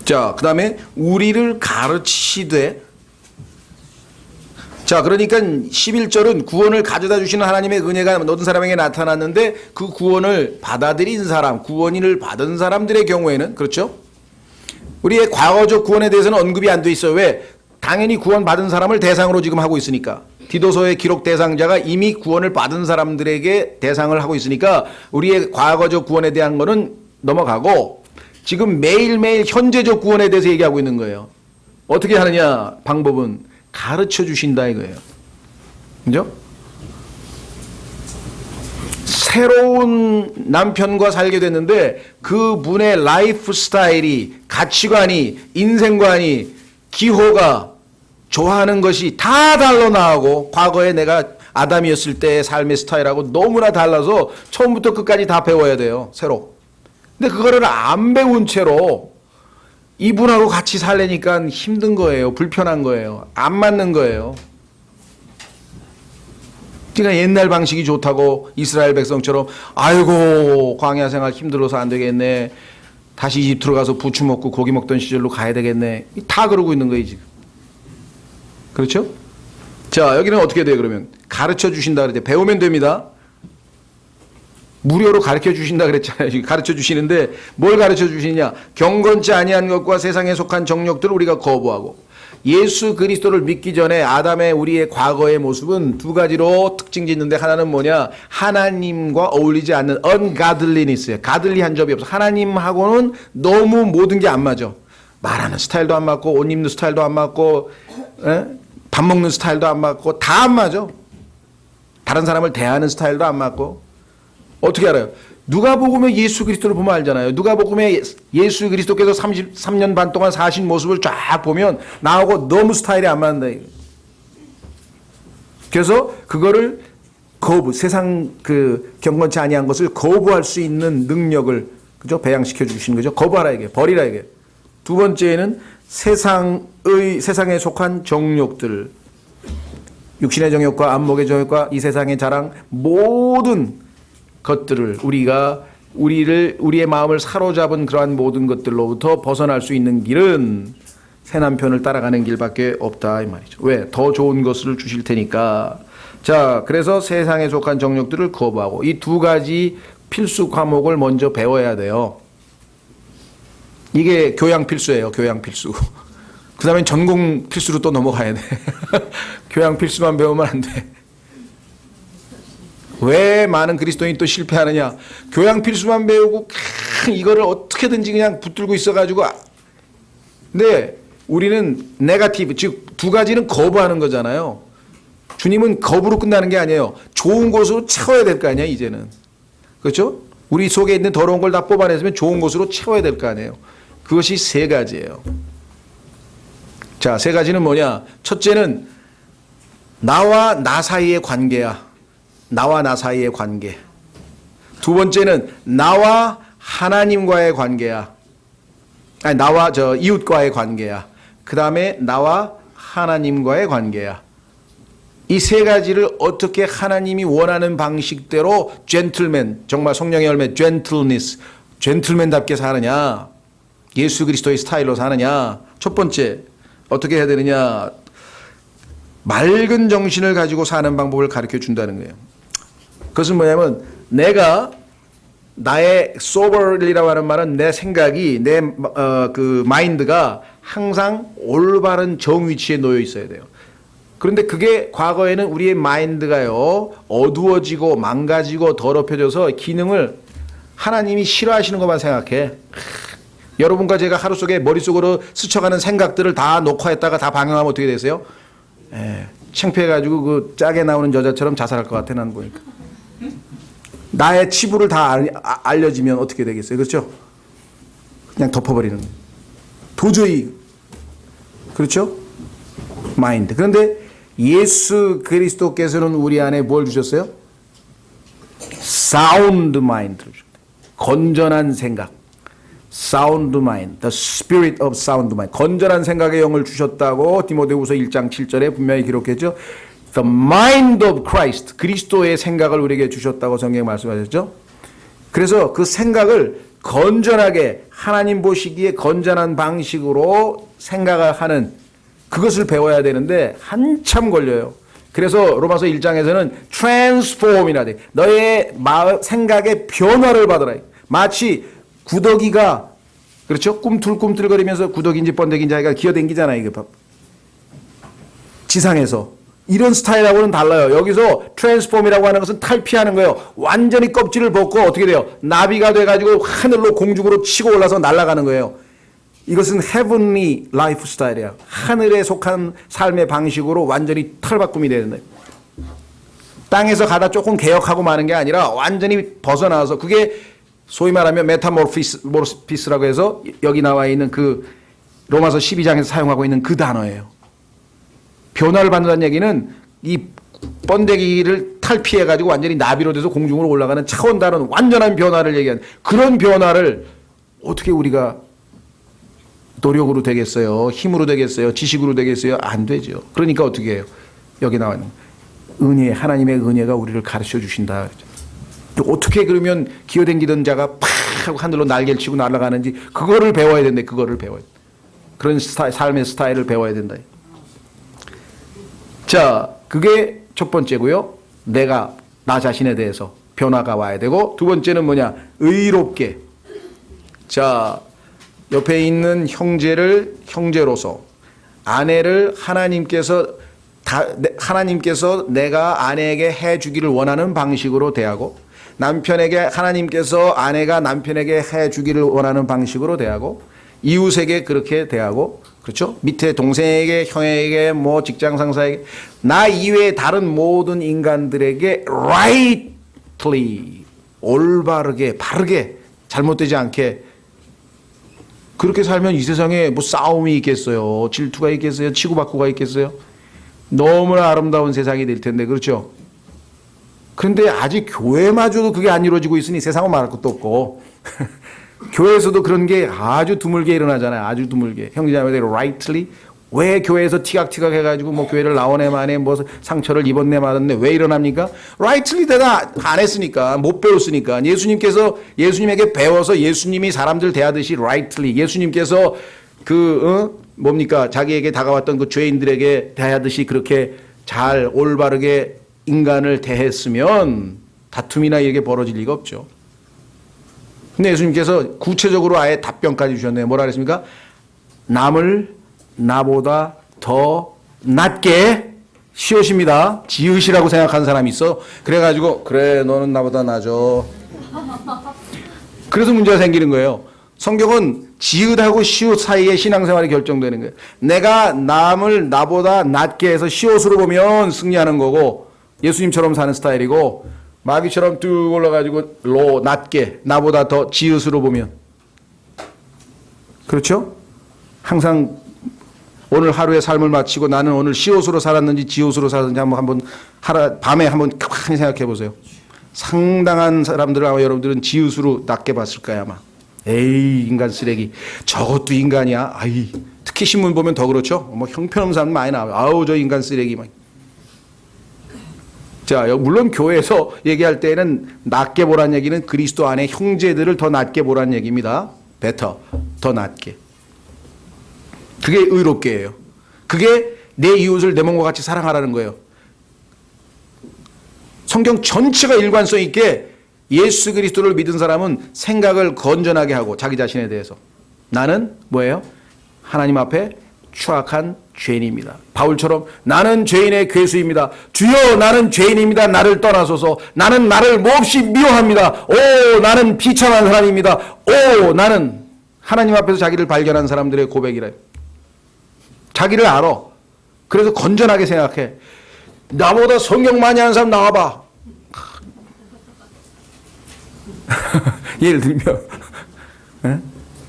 자, 그 다음에 우리를 가르치되, 자, 그러니까 11절은 구원을 가져다 주시는 하나님의 은혜가 모든 사람에게 나타났는데, 그 구원을 받아들인 사람, 구원을 받은 사람들의 경우에는, 그렇죠? 우리의 과거적 구원에 대해서는 언급이 안 돼 있어요. 왜? 당연히 구원받은 사람을 대상으로 지금 하고 있으니까. 디도서의 기록 대상자가 이미 구원을 받은 사람들에게 대상을 하고 있으니까 우리의 과거적 구원에 대한 거는 넘어가고, 지금 매일매일 현재적 구원에 대해서 얘기하고 있는 거예요. 어떻게 하느냐? 방법은 가르쳐 주신다 이거예요. 그죠? 새로운 남편과 살게 됐는데 그분의 라이프 스타일이, 가치관이, 인생관이, 기호가, 좋아하는 것이 다 달러 나오고, 과거에 내가 아담이었을 때의 삶의 스타일하고 너무나 달라서 처음부터 끝까지 다 배워야 돼요. 새로. 근데 그거를 안 배운 채로 이분하고 같이 살려니까 힘든 거예요. 불편한 거예요. 안 맞는 거예요. 그러니까 옛날 방식이 좋다고 이스라엘 백성처럼 아이고 광야 생활 힘들어서 안 되겠네, 다시 이집트로 가서 부추 먹고 고기 먹던 시절로 가야 되겠네, 다 그러고 있는 거예요 지금. 그렇죠? 자, 여기는 어떻게 돼요 그러면? 가르쳐 주신다 그랬죠. 배우면 됩니다. 무료로 가르쳐 주신다 그랬잖아요. 지금 가르쳐 주시는데 뭘 가르쳐 주시냐? 경건치 아니한 것과 세상에 속한 정욕들을 우리가 거부하고, 예수 그리스도를 믿기 전에 아담의 우리의 과거의 모습은 두 가지로 특징 짓는데, 하나는 뭐냐? 하나님과 어울리지 않는 ungodliness예요. 가들리한 점이 없어. 하나님하고는 너무 모든 게 안 맞아. 말하는 스타일도 안 맞고, 옷 입는 스타일도 안 맞고, 밥 먹는 스타일도 안 맞고, 다 안 맞아. 다른 사람을 대하는 스타일도 안 맞고. 어떻게 알아요? 누가복음에 예수 그리스도를 보면 알잖아요. 누가복음에 예수 그리스도께서 33년 반 동안 사신 모습을 쫙 보면 나하고 너무 스타일이 안 맞는다. 그래서 그거를 세상 그 경건치 아니한 것을 거부할 수 있는 능력을, 그죠? 배양시켜 주시는 거죠. 거부하라 이게, 버리라 이게. 두 번째는 세상에 속한 정욕들, 육신의 정욕과 안목의 정욕과 이 세상의 자랑, 모든 것들을 우리의 마음을 사로잡은 그러한 모든 것들로부터 벗어날 수 있는 길은 새 남편을 따라가는 길밖에 없다 이 말이죠. 왜? 더 좋은 것을 주실 테니까. 자, 그래서 세상에 속한 정욕들을 거부하고 이 두 가지 필수 과목을 먼저 배워야 돼요. 이게 교양 필수예요. 교양 필수. 그 다음에 전공 필수로 또 넘어가야 돼. 교양 필수만 배우면 안 돼. 왜 많은 그리스도인이 또 실패하느냐? 교양 필수만 배우고 이거를 어떻게든지 그냥 붙들고 있어가지고. 근데 우리는 네거티브, 즉 두 가지는 거부하는 거잖아요. 주님은 거부로 끝나는 게 아니에요. 좋은 곳으로 채워야 될 거 아니야, 이제는. 그렇죠? 우리 속에 있는 더러운 걸 다 뽑아냈으면 좋은 곳으로 채워야 될 거 아니에요. 그것이 세 가지예요. 자, 세 가지는 뭐냐? 첫째는 나와 나 사이의 관계야. 나와 나 사이의 관계. 두 번째는 나와 하나님과의 관계야. 아니, 나와 이웃과의 관계야. 그 다음에 나와 하나님과의 관계야. 이 세 가지를 어떻게 하나님이 원하는 방식대로 젠틀맨, 정말 성령의 열매, 젠틀맨답게 사느냐, 예수 그리스도의 스타일로 사느냐. 첫 번째, 어떻게 해야 되느냐? 맑은 정신을 가지고 사는 방법을 가르쳐 준다는 거예요. 그것은 뭐냐면 내가 나의 sober이라고 하는 말은 내 생각이 내 그 마인드가 항상 올바른 정위치에 놓여 있어야 돼요. 그런데 그게 과거에는 우리의 마인드가요 어두워지고 망가지고 더럽혀져서 기능을 하나님이 싫어하시는 것만 생각해. 여러분과 제가 하루 속에 머릿속으로 스쳐가는 생각들을 다 녹화했다가 다 방영하면 어떻게 되세요? 창피해가지고 그 짝에 나오는 여자처럼 자살할 것 같아, 나는 보니까. 나의 치부를 다 알려지면 어떻게 되겠어요? 그렇죠? 그냥 덮어버리는 거예요. 도저히. 그렇죠? 마인드. 그런데 예수 그리스도께서는 우리 안에 뭘 주셨어요? 사운드 마인드를 주셨어요. 건전한 생각. Sound mind, the spirit of sound mind. 건전한 생각의 영을 주셨다고 디모데후서 1장 7절에 분명히 기록했죠. The mind of Christ, 그리스도의 생각을 우리에게 주셨다고 성경에 말씀하셨죠. 그래서 그 생각을 건전하게 하나님 보시기에 건전한 방식으로 생각을 하는 그것을 배워야 되는데 한참 걸려요. 그래서 로마서 1장에서는 transform이라 돼. 너의 생각의 변화를 받으라. 마치 구더기가, 그렇죠? 꿈틀꿈틀거리면서 구더기인지 번데기인지 아이가 기어댕기잖아요. 이거 지상에서. 이런 스타일하고는 달라요. 여기서 트랜스폼이라고 하는 것은 탈피하는 거예요. 완전히 껍질을 벗고 어떻게 돼요? 나비가 돼가지고 하늘로 공중으로 치고 올라서 날아가는 거예요. 이것은 heavenly life 스타일이야. 하늘에 속한 삶의 방식으로 완전히 털바꿈이 되는 거예요. 땅에서 가다 조금 개혁하고 마는 게 아니라 완전히 벗어나와서 그게 소위 말하면 메타모르피스라고 해서 여기 나와 있는 그 로마서 12장에서 사용하고 있는 그 단어예요. 변화를 받는다는 얘기는 이 번데기를 탈피해가지고 완전히 나비로 돼서 공중으로 올라가는 차원 다른 완전한 변화를 얘기하는 그런 변화를 어떻게 우리가 노력으로 되겠어요? 힘으로 되겠어요? 지식으로 되겠어요? 안 되죠. 그러니까 어떻게 해요? 여기 나와 있는 은혜, 하나님의 은혜가 우리를 가르쳐 주신다. 어떻게 그러면 기어댕기던 자가 팍 하고 하늘로 날개를 치고 날아가는지 그거를 배워야 된대. 그거를 배워야 돼. 그런 삶의 스타일을 배워야 된다. 자, 그게 첫 번째고요. 내가 나 자신에 대해서 변화가 와야 되고, 두 번째는 뭐냐? 의롭게. 자, 옆에 있는 형제를 형제로서, 아내를 하나님께서 내가 아내에게 해주기를 원하는 방식으로 대하고, 남편에게 하나님께서 아내가 남편에게 해주기를 원하는 방식으로 대하고, 이웃에게 그렇게 대하고, 그렇죠? 밑에 동생에게, 형에게, 뭐 직장 상사에게, 나 이외의 다른 모든 인간들에게 rightly, 올바르게, 바르게, 잘못되지 않게 그렇게 살면 이 세상에 뭐 싸움이 있겠어요? 질투가 있겠어요? 치고받고가 있겠어요? 너무나 아름다운 세상이 될 텐데, 그렇죠? 그런데 아직 교회마저도 그게 안 이루어지고 있으니 세상은 말할 것도 없고 교회에서도 그런 게 아주 드물게 일어나잖아요. 아주 드물게. 형제자매들이 rightly 왜 교회에서 티각티각 해가지고 뭐 교회를 나오네 마네 뭐 상처를 입었네 말았네 왜 일어납니까? rightly 내가 안 했으니까 못 배웠으니까 예수님에게 배워서 예수님이 사람들 대하듯이 rightly 예수님께서 뭡니까 자기에게 다가왔던 그 죄인들에게 대하듯이 그렇게 잘 올바르게 인간을 대했으면 다툼이나 이렇게 벌어질 리가 없죠. 근데 예수님께서 구체적으로 아예 답변까지 주셨네요. 뭐라 그랬습니까? 남을 나보다 더 낮게 시옷입니다. 지읒이라고 생각하는 사람이 있어. 그래가지고 그래 너는 나보다 나죠. 그래서 문제가 생기는 거예요. 성경은 지읒하고 시옷 사이의 신앙생활이 결정되는 거예요. 내가 남을 나보다 낮게 해서 시옷으로 보면 승리하는 거고 예수님처럼 사는 스타일이고 마귀처럼 뚝 올라가지고 낮게 나보다 더 지읒으로 보면 그렇죠? 항상 오늘 하루의 삶을 마치고 나는 오늘 시옷으로 살았는지 지읒으로 살았는지 밤에 한번 가만히 생각해 보세요. 상당한 사람들은 아마 여러분들은 지읒으로 낮게 봤을 거야 아마. 에이 인간 쓰레기 저것도 인간이야. 아이 특히 신문 보면 더 그렇죠. 뭐 형편없는 사람 많이 나와요. 아우 저 인간 쓰레기 막. 자 물론 교회에서 얘기할 때는 낮게 보란 얘기는 그리스도 안에 형제들을 더 낮게 보란 얘기입니다. better 더 낮게. 그게 의롭게예요. 그게 내 이웃을 내 몸과 같이 사랑하라는 거예요. 성경 전체가 일관성 있게 예수 그리스도를 믿은 사람은 생각을 건전하게 하고 자기 자신에 대해서 나는 뭐예요? 하나님 앞에 추악한 죄인입니다. 바울처럼 나는 죄인의 괴수입니다. 주여 나는 죄인입니다. 나를 떠나소서. 나는 나를 몹시 미워합니다. 오 나는 비참한 사람입니다. 오 나는 하나님 앞에서 자기를 발견한 사람들의 고백이래요. 자기를 알아. 그래서 건전하게 생각해. 나보다 성경 많이 하는 사람 나와봐. 예를 들면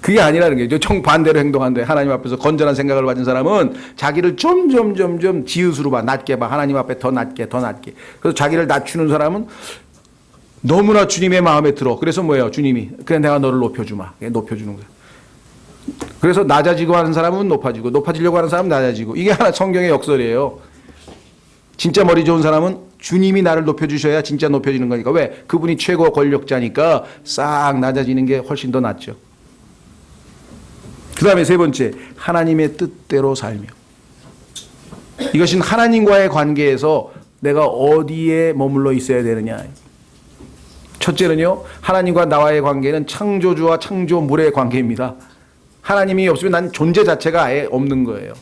그게 아니라는 거죠. 정반대로 행동한대. 하나님 앞에서 건전한 생각을 가진 사람은 자기를 점점 지읒으로 봐. 낮게 봐. 하나님 앞에 더 낮게. 그래서 자기를 낮추는 사람은 너무나 주님의 마음에 들어. 그래서 뭐예요? 주님이 그래 내가 너를 높여주마. 높여주는 거야. 그래서 낮아지고 하는 사람은 높아지고 높아지려고 하는 사람은 낮아지고 이게 하나 성경의 역설이에요. 진짜 머리 좋은 사람은 주님이 나를 높여주셔야 진짜 높여지는 거니까. 왜? 그분이 최고 권력자니까 싹 낮아지는 게 훨씬 더 낫죠. 그 다음에 세 번째, 하나님의 뜻대로 살며. 이것은 하나님과의 관계에서 내가 어디에 머물러 있어야 되느냐. 첫째는요, 하나님과 나와의 관계는 창조주와 창조물의 관계입니다. 하나님이 없으면 난 존재 자체가 아예 없는 거예요.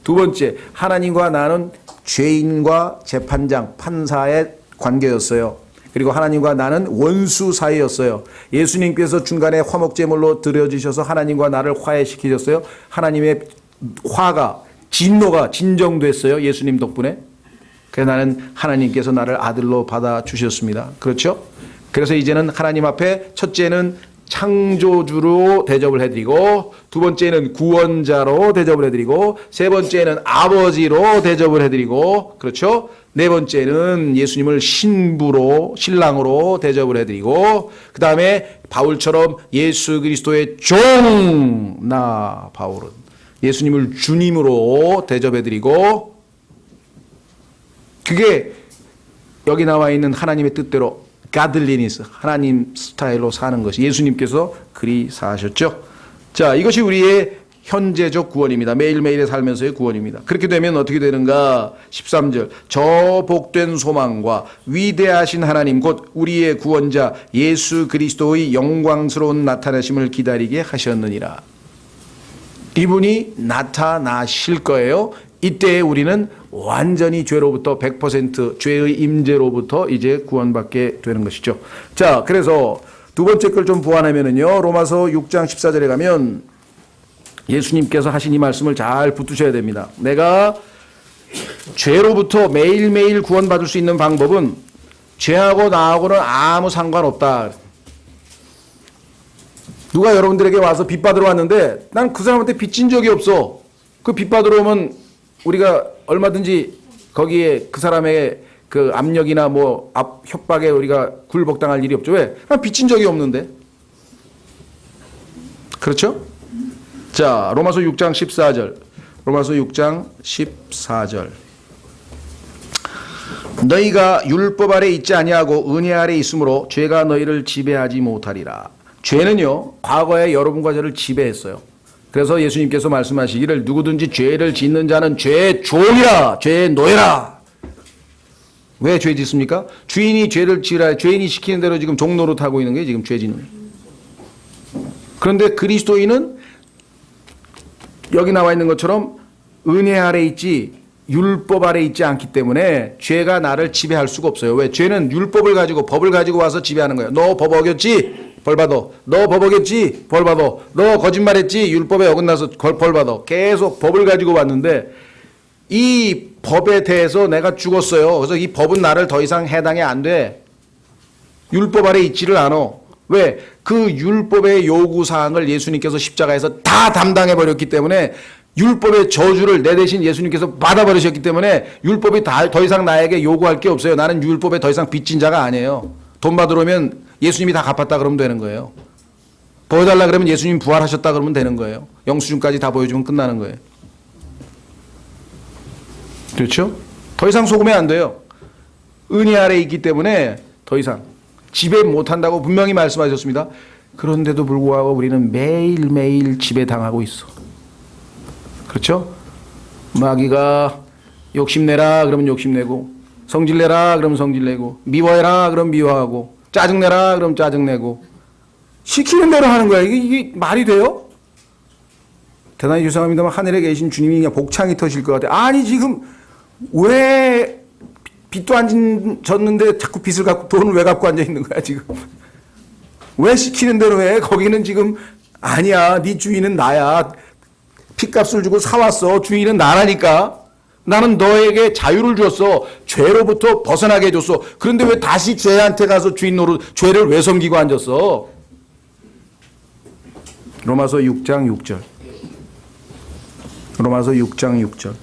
두 번째, 하나님과 나는 죄인과 재판장, 판사의 관계였어요. 그리고 하나님과 나는 원수 사이였어요. 예수님께서 중간에 화목제물로 드려주셔서 하나님과 나를 화해시키셨어요. 하나님의 화가, 진노가 진정됐어요. 예수님 덕분에. 그래서 나는 하나님께서 나를 아들로 받아주셨습니다. 그렇죠? 그래서 이제는 하나님 앞에 첫째는 창조주로 대접을 해드리고 두 번째는 구원자로 대접을 해드리고 세 번째는 아버지로 대접을 해드리고 그렇죠? 네 번째는 예수님을 신부로 신랑으로 대접을 해드리고 그 다음에 바울처럼 예수 그리스도의 종 나 바울은 예수님을 주님으로 대접해드리고 그게 여기 나와 있는 하나님의 뜻대로 가들리니스 하나님 스타일로 사는 것이 예수님께서 그리 사셨죠. 자, 이것이 우리의 현재적 구원입니다. 매일매일의 살면서의 구원입니다. 그렇게 되면 어떻게 되는가? 13절 저 복된 소망과 위대하신 하나님 곧 우리의 구원자 예수 그리스도의 영광스러운 나타나심을 기다리게 하셨느니라. 이분이 나타나실 거예요. 이때 우리는 완전히 죄로부터 100% 죄의 임재로부터 이제 구원받게 되는 것이죠. 자, 그래서 두 번째 걸 좀 보완하면은요. 로마서 6장 14절에 가면 예수님께서 하신 이 말씀을 잘 붙드셔야 됩니다. 내가 죄로부터 매일매일 구원받을 수 있는 방법은 죄하고 나하고는 아무 상관없다. 누가 여러분들에게 와서 빚 받으러 왔는데 난 그 사람한테 빚진 적이 없어. 그 빚 받으러 오면 우리가 얼마든지 거기에 그 사람의 그 압력이나 뭐 협박에 우리가 굴복당할 일이 없죠. 왜? 난 빚진 적이 없는데. 그렇죠? 자, 로마서 6장 14절. 로마서 6장 14절. 너희가 율법 아래 있지 아니하고 은혜 아래 있으므로 죄가 너희를 지배하지 못하리라. 죄는요, 과거에 여러분과 저를 지배했어요. 그래서 예수님께서 말씀하시기를 누구든지 죄를 짓는 자는 죄의 종이라, 죄의 노예라. 왜 죄 짓습니까? 주인이 죄를 지으라, 죄인이 시키는 대로 지금 종노릇 하고 있는 게 지금 죄 짓는 거예요. 그런데 그리스도인은 여기 나와 있는 것처럼 은혜 아래 있지 율법 아래 있지 않기 때문에 죄가 나를 지배할 수가 없어요. 왜? 죄는 율법을 가지고 법을 가지고 와서 지배하는 거예요. 너 법 어겼지? 벌 받아. 너 법 어겼지? 벌 받아. 너 거짓말했지? 율법에 어긋나서 벌 받아. 계속 법을 가지고 왔는데 이 법에 대해서 내가 죽었어요. 그래서 이 법은 나를 더 이상 해당이 안 돼. 율법 아래 있지를 않아. 왜? 그 율법의 요구사항을 예수님께서 십자가에서 다 담당해 버렸기 때문에 율법의 저주를 내 대신 예수님께서 받아버리셨기 때문에 율법이 더 이상 나에게 요구할 게 없어요. 나는 율법에 더 이상 빚진 자가 아니에요. 돈 받으러 오면 예수님이 다 갚았다 그러면 되는 거예요. 보여달라 그러면 예수님 부활하셨다 그러면 되는 거예요. 영수증까지 다 보여주면 끝나는 거예요. 그렇죠? 더 이상 속으면 안 돼요. 은혜 아래 있기 때문에 더 이상 지배 못한다고 분명히 말씀하셨습니다. 그런데도 불구하고 우리는 매일매일 지배당하고 있어. 그렇죠? 마귀가 욕심내라 그러면 욕심내고, 성질내라 그러면 성질내고, 미워해라 그러면 미워하고, 짜증내라 그러면 짜증내고, 시키는 대로 하는 거야. 이게 말이 돼요? 대단히 죄송합니다만 하늘에 계신 주님이 그냥 복창이 터질 것 같아요. 아니 지금 왜 빚도 안 졌는데 자꾸 빚을 갖고 돈을 왜 갖고 앉아 있는 거야 지금? 왜 시키는 대로 해? 거기는 지금 아니야. 네 주인은 나야. 핏값을 주고 사왔어. 주인은 나라니까. 나는 너에게 자유를 줬어. 죄로부터 벗어나게 해줬어. 그런데 왜 다시 죄한테 가서 주인 노릇, 죄를 왜 섬기고 앉았어? 로마서 6장 6절. 로마서 6장 6절.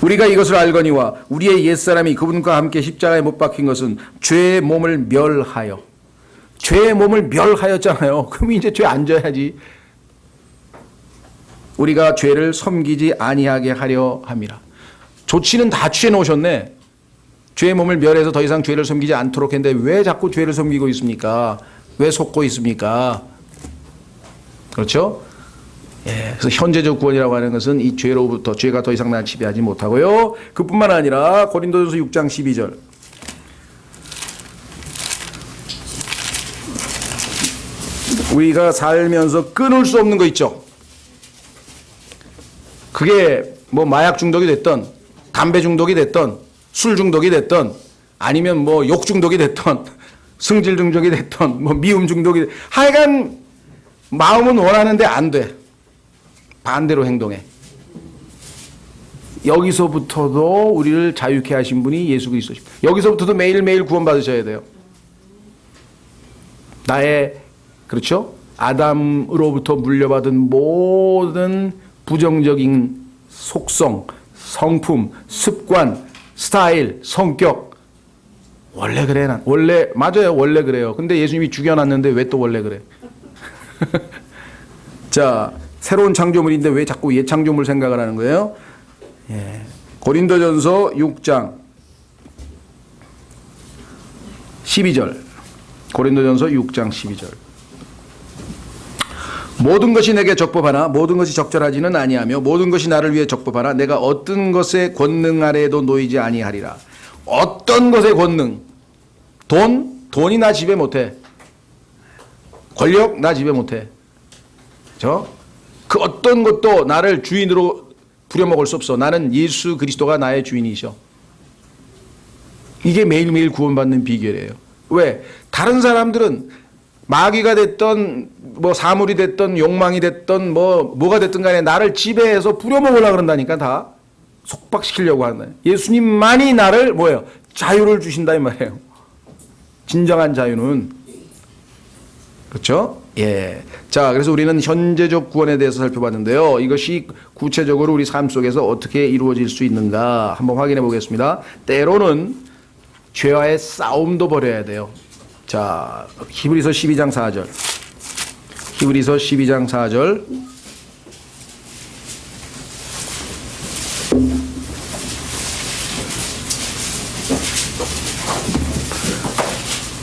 우리가 이것을 알거니와 우리의 옛사람이 그분과 함께 십자가에 못 박힌 것은 죄의 몸을 멸하여. 죄의 몸을 멸하였잖아요. 그럼 이제 죄 안 져야지. 우리가 죄를 섬기지 아니하게 하려 함이라. 조치는 다 취해 놓으셨네. 죄의 몸을 멸해서 더 이상 죄를 섬기지 않도록 했는데 왜 자꾸 죄를 섬기고 있습니까? 왜 속고 있습니까? 그렇죠? 예, 그래서 현재적 구원이라고 하는 것은 이 죄로부터, 죄가 더 이상 나를 지배하지 못하고요. 그뿐만 아니라 고린도전서 6장 12절. 우리가 살면서 끊을 수 없는 거 있죠. 그게 뭐 마약 중독이 됐던, 담배 중독이 됐던, 술 중독이 됐던, 아니면 뭐 욕 중독이 됐던, 승질 중독이 됐던, 뭐 미움 중독이 됐던, 하여간 마음은 원하는데 안 돼. 반대로 행동해. 여기서부터도 우리를 자유케 하신 분이 예수 그리스도십니다. 여기서부터도 매일매일 구원받으셔야 돼요. 나의, 그렇죠? 아담으로부터 물려받은 모든 부정적인 속성, 성품, 습관, 스타일, 성격. 원래 그래. 난 원래 맞아요. 원래 그래요. 근데 예수님이 죽여놨는데 왜 또 원래 그래? 자, 새로운 창조물인데 왜 자꾸 옛 창조물 생각을 하는 거예요? 예. 고린도전서 6장 12절. 고린도전서 6장 12절. 모든 것이 내게 적법하나 모든 것이 적절하지는 아니하며 모든 것이 나를 위해 적법하나 내가 어떤 것의 권능 아래에도 놓이지 아니하리라. 어떤 것의 권능? 돈이 나 지배 못해. 권력 나 지배 못해. 그 어떤 것도 나를 주인으로 부려먹을 수 없어. 나는 예수 그리스도가 나의 주인이셔. 이게 매일매일 구원받는 비결이에요. 왜? 다른 사람들은 마귀가 됐던 뭐 사물이 됐던 욕망이 됐던 뭐가 됐든 간에 나를 지배해서 부려먹으려고 그런다니까. 다 속박시키려고 하는 거예요. 예수님만이 나를 뭐예요? 자유를 주신다 이 말이에요. 진정한 자유는. 그렇죠? 예. 자, 그래서 우리는 현재적 구원에 대해서 살펴봤는데요. 이것이 구체적으로 우리 삶 속에서 어떻게 이루어질 수 있는가 한번 확인해 보겠습니다. 때로는 죄와의 싸움도 벌여야 돼요. 자, 히브리서 12장 4절. 히브리서 12장 4절.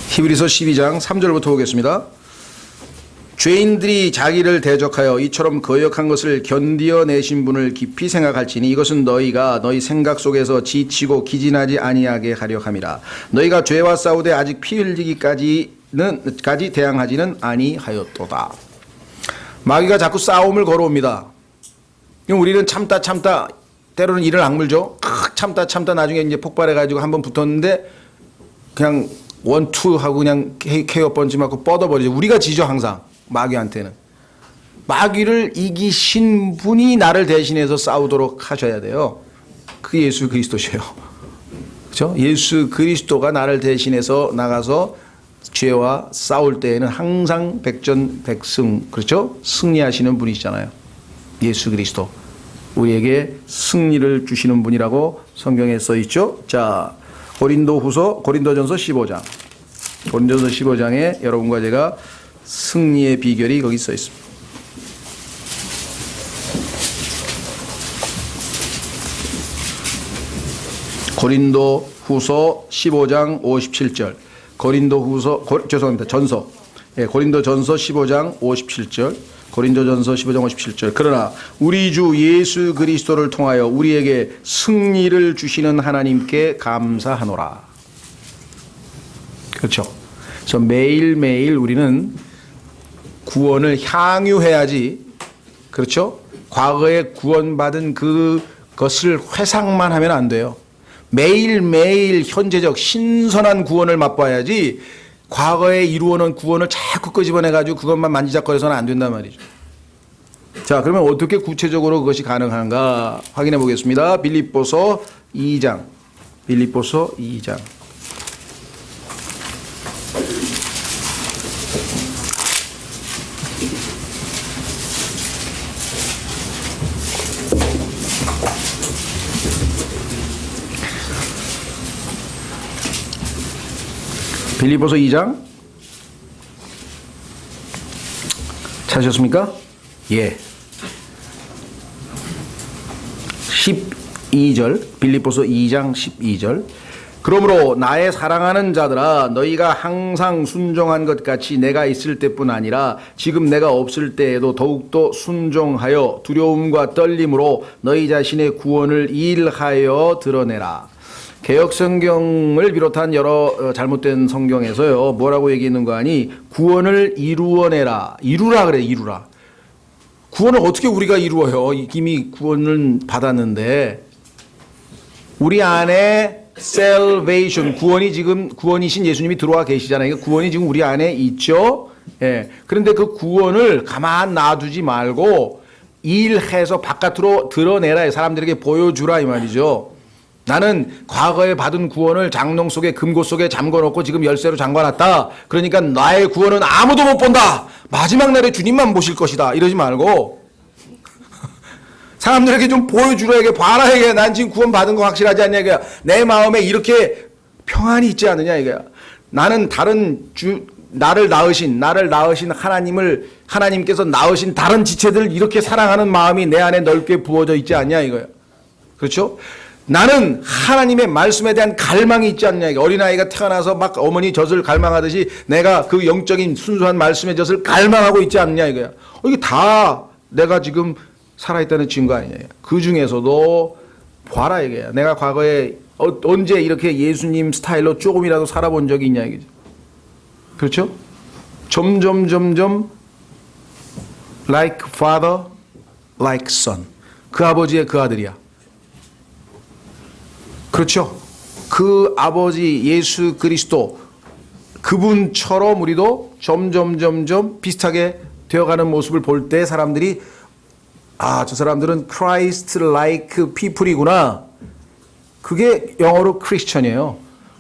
히브리서 12장 3절부터 보겠습니다. 죄인들이 자기를 대적하여 이처럼 거역한 것을 견디어내신 분을 깊이 생각할지니 이것은 너희가 너희 생각 속에서 지치고 기진하지 아니하게 하려 함이라. 너희가 죄와 싸우되 아직 피 흘리기까지 대항하지는 아니하였도다. 마귀가 자꾸 싸움을 걸어옵니다. 우리는 참다 때로는 이를 악물죠. 참다 나중에 이제 폭발해가지고 한번 붙었는데 그냥 원투 하고 그냥 KO 펀치 맞고 뻗어버리죠. 우리가 지죠 항상. 마귀한테는. 마귀를 이기신 분이 나를 대신해서 싸우도록 하셔야 돼요. 그 예수 그리스도셔요. 그렇죠? 예수 그리스도가 나를 대신해서 나가서 죄와 싸울 때에는 항상 백전백승, 그렇죠? 승리하시는 분이시잖아요. 예수 그리스도. 우리에게 승리를 주시는 분이라고 성경에 써 있죠. 자, 고린도전서 15장. 고린도전서 15장에 여러분과 제가 승리의 비결이 거기 써 있습니다. 고린도후서 15장 57절. 전서. 예, 고린도전서 15장 57절. 고린도전서 15장 57절. 그러나 우리 주 예수 그리스도를 통하여 우리에게 승리를 주시는 하나님께 감사하노라. 그렇죠. 그래서 매일매일 우리는 구원을 향유해야지. 그렇죠? 과거에 구원받은 그것을 회상만 하면 안 돼요. 매일매일 현재적 신선한 구원을 맛봐야지 과거에 이루어놓은 구원을 자꾸 끄집어내가지고 그것만 만지작거려서는 안 된단 말이죠. 자, 그러면 어떻게 구체적으로 그것이 가능한가 확인해 보겠습니다. 빌립보서 2장. 빌립보서 2장 찾으셨습니까? 예. 12절 빌립보서 2장 12절. 그러므로 나의 사랑하는 자들아 너희가 항상 순종한 것 같이 내가 있을 때뿐 아니라 지금 내가 없을 때에도 더욱더 순종하여 두려움과 떨림으로 너희 자신의 구원을 일하여 드러내라. 개역성경을 비롯한 여러 잘못된 성경에서요 뭐라고 얘기했는 거 아니? 구원을 이루어내라. 이루라 그래. 이루라. 구원을 어떻게 우리가 이루어요? 이미 구원을 받았는데 우리 안에 salvation, 구원이신 예수님이 들어와 계시잖아요. 구원이 지금 우리 안에 있죠. 예. 그런데 그 구원을 가만 놔두지 말고 일해서 바깥으로 드러내라. 사람들에게 보여주라 이 말이죠. 나는 과거에 받은 구원을 장롱 속에 금고 속에 잠궈놓고 지금 열쇠로 잠궈놨다. 그러니까 나의 구원은 아무도 못 본다. 마지막 날에 주님만 보실 것이다. 이러지 말고 사람들에게 좀 보여주라. 이게 봐라. 이게 난 지금 구원 받은 거 확실하지 않냐. 이게 내 마음에 이렇게 평안이 있지 않느냐. 이게 나는 나를 낳으신 하나님께서 낳으신 다른 지체들 이렇게 사랑하는 마음이 내 안에 넓게 부어져 있지 않냐 이거야. 그렇죠? 나는 하나님의 말씀에 대한 갈망이 있지 않냐. 어린아이가 태어나서 막 어머니 젖을 갈망하듯이 내가 그 영적인 순수한 말씀의 젖을 갈망하고 있지 않냐 이거야. 이게 다 내가 지금 살아있다는 증거 아니냐. 그 중에서도 봐라 이거야. 내가 과거에 언제 이렇게 예수님 스타일로 조금이라도 살아본 적이 있냐 이거죠. 그렇죠? 점점 like father, like son. 그 아버지의 그 아들이야. 그렇죠. 그 아버지 예수 그리스도 그분처럼 우리도 점점 비슷하게 되어가는 모습을 볼 때 사람들이 저 사람들은 Christ-like people이구나. 그게 영어로 크리스천이에요.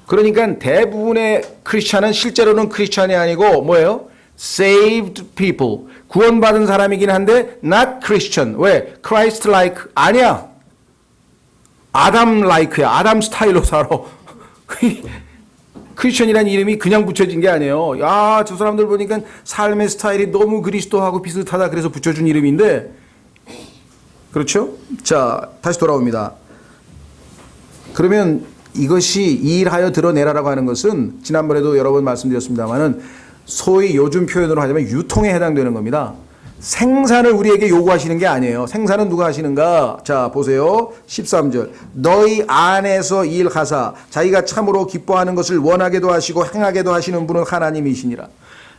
그러니까 대부분의 크리스천은 실제로는 크리스천이 아니고 뭐예요? Saved people. 구원받은 사람이긴 한데 not Christian. 왜? Christ-like 아니야. 아담 라이크야. 아담 스타일로 살아. 크리스천이라는 이름이 그냥 붙여진 게 아니에요. 저 사람들 보니까 삶의 스타일이 너무 그리스도하고 비슷하다. 그래서 붙여준 이름인데. 그렇죠? 자, 다시 돌아옵니다. 그러면 이것이 일하여 드러내라라고 하는 것은 지난번에도 여러 번 말씀드렸습니다만은 소위 요즘 표현으로 하자면 유통에 해당되는 겁니다. 생산을 우리에게 요구하시는 게 아니에요. 생산은 누가 하시는가? 자, 보세요. 13절. 너희 안에서 일하사 자기가 참으로 기뻐하는 것을 원하게도 하시고 행하게도 하시는 분은 하나님이시니라.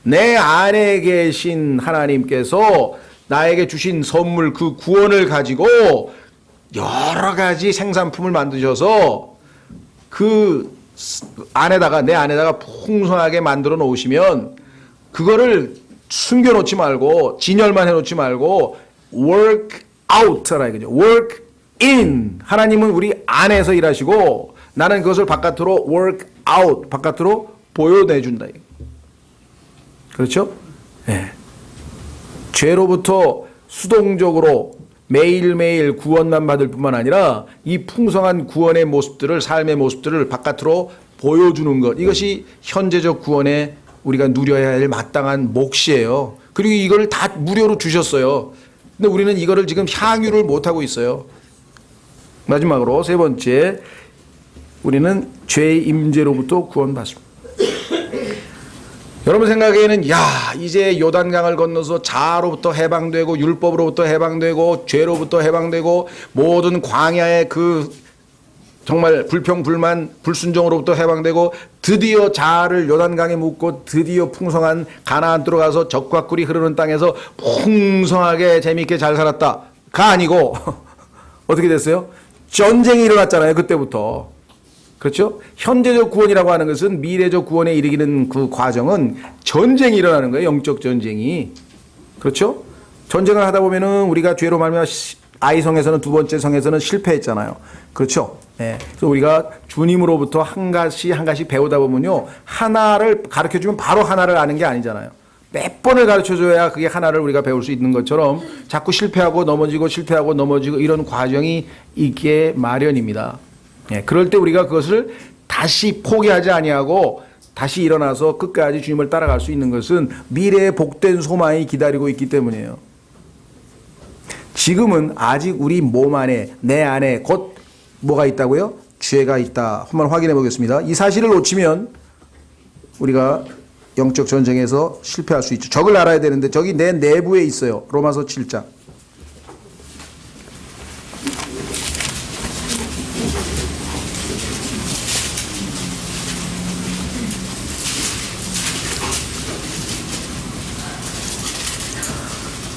내 안에 계신 하나님께서 나에게 주신 선물 그 구원을 가지고 여러 가지 생산품을 만드셔서 그 안에다가 내 안에다가 풍성하게 만들어 놓으시면 그거를 숨겨놓지 말고 진열만 해놓지 말고 work out라 이거죠. work in. 하나님은 우리 안에서 일하시고 나는 그것을 바깥으로 work out 바깥으로 보여내준다. 그렇죠? 네. 죄로부터 수동적으로 매일매일 구원만 받을 뿐만 아니라 이 풍성한 구원의 모습들을 삶의 모습들을 바깥으로 보여주는 것. 이것이 현재적 구원의 우리가 누려야 할 마땅한 몫이에요. 그리고 이걸 다 무료로 주셨어요. 근데 우리는 이거를 지금 향유를 못하고 있어요. 마지막으로 세 번째, 우리는 죄의 임재로부터 구원받습니다. 여러분 생각에는 야 이제 요단강을 건너서 자아로부터 해방되고 율법으로부터 해방되고 죄로부터 해방되고 모든 광야의 그 정말 불평불만 불순종으로부터 해방되고 드디어 자아를 요단강에 묻고 드디어 풍성한 가나안 들어가서 젖과 꿀이 흐르는 땅에서 풍성하게 재미있게 잘 살았다가 아니고 어떻게 됐어요? 전쟁이 일어났잖아요. 그때부터. 그렇죠? 현재적 구원이라고 하는 것은 미래적 구원에 이르기는 그 과정은 전쟁이 일어나는 거예요. 영적 전쟁이. 그렇죠? 전쟁을 하다 보면은 우리가 죄로 말미암아 아이성에서는 두 번째 성에서는 실패했잖아요. 그렇죠? 예. 그래서 우리가 주님으로부터 한 가지 배우다 보면요. 하나를 가르쳐 주면 바로 하나를 아는 게 아니잖아요. 몇 번을 가르쳐 줘야 그게 하나를 우리가 배울 수 있는 것처럼 자꾸 실패하고 넘어지고 실패하고 넘어지고 이런 과정이 있게 마련입니다. 예, 그럴 때 우리가 그것을 다시 포기하지 아니하고 다시 일어나서 끝까지 주님을 따라갈 수 있는 것은 미래의 복된 소망이 기다리고 있기 때문이에요. 지금은 아직 우리 몸 안에 내 안에 곧 뭐가 있다고요? 죄가 있다. 한번 확인해 보겠습니다. 이 사실을 놓치면 우리가 영적 전쟁에서 실패할 수 있죠. 적을 알아야 되는데 적이 내 내부에 있어요. 로마서 7장.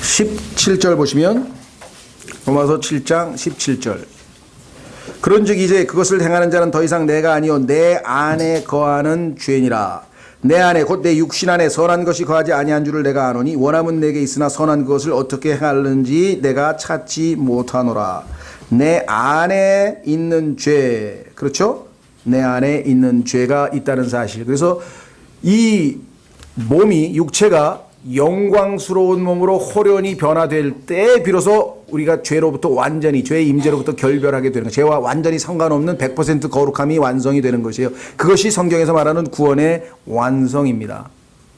(17절) 보시면 로마서 7장 17절. 그런즉 이제 그것을 행하는 자는 더 이상 내가 아니요 내 안에 거하는 죄니라. 내 안에 곧 내 육신 안에 선한 것이 거하지 아니한 줄을 내가 아노니 원함은 내게 있으나 선한 것을 어떻게 행하는지 내가 찾지 못하노라. 내 안에 있는 죄. 그렇죠? 내 안에 있는 죄가 있다는 사실. 그래서 이 몸이 육체가 영광스러운 몸으로 호련히 변화될 때 비로소 우리가 죄로부터 완전히 죄의 임재로부터 결별하게 되는 거예요. 죄와 완전히 상관없는 100% 거룩함이 완성이 되는 것이에요. 그것이 성경에서 말하는 구원의 완성입니다.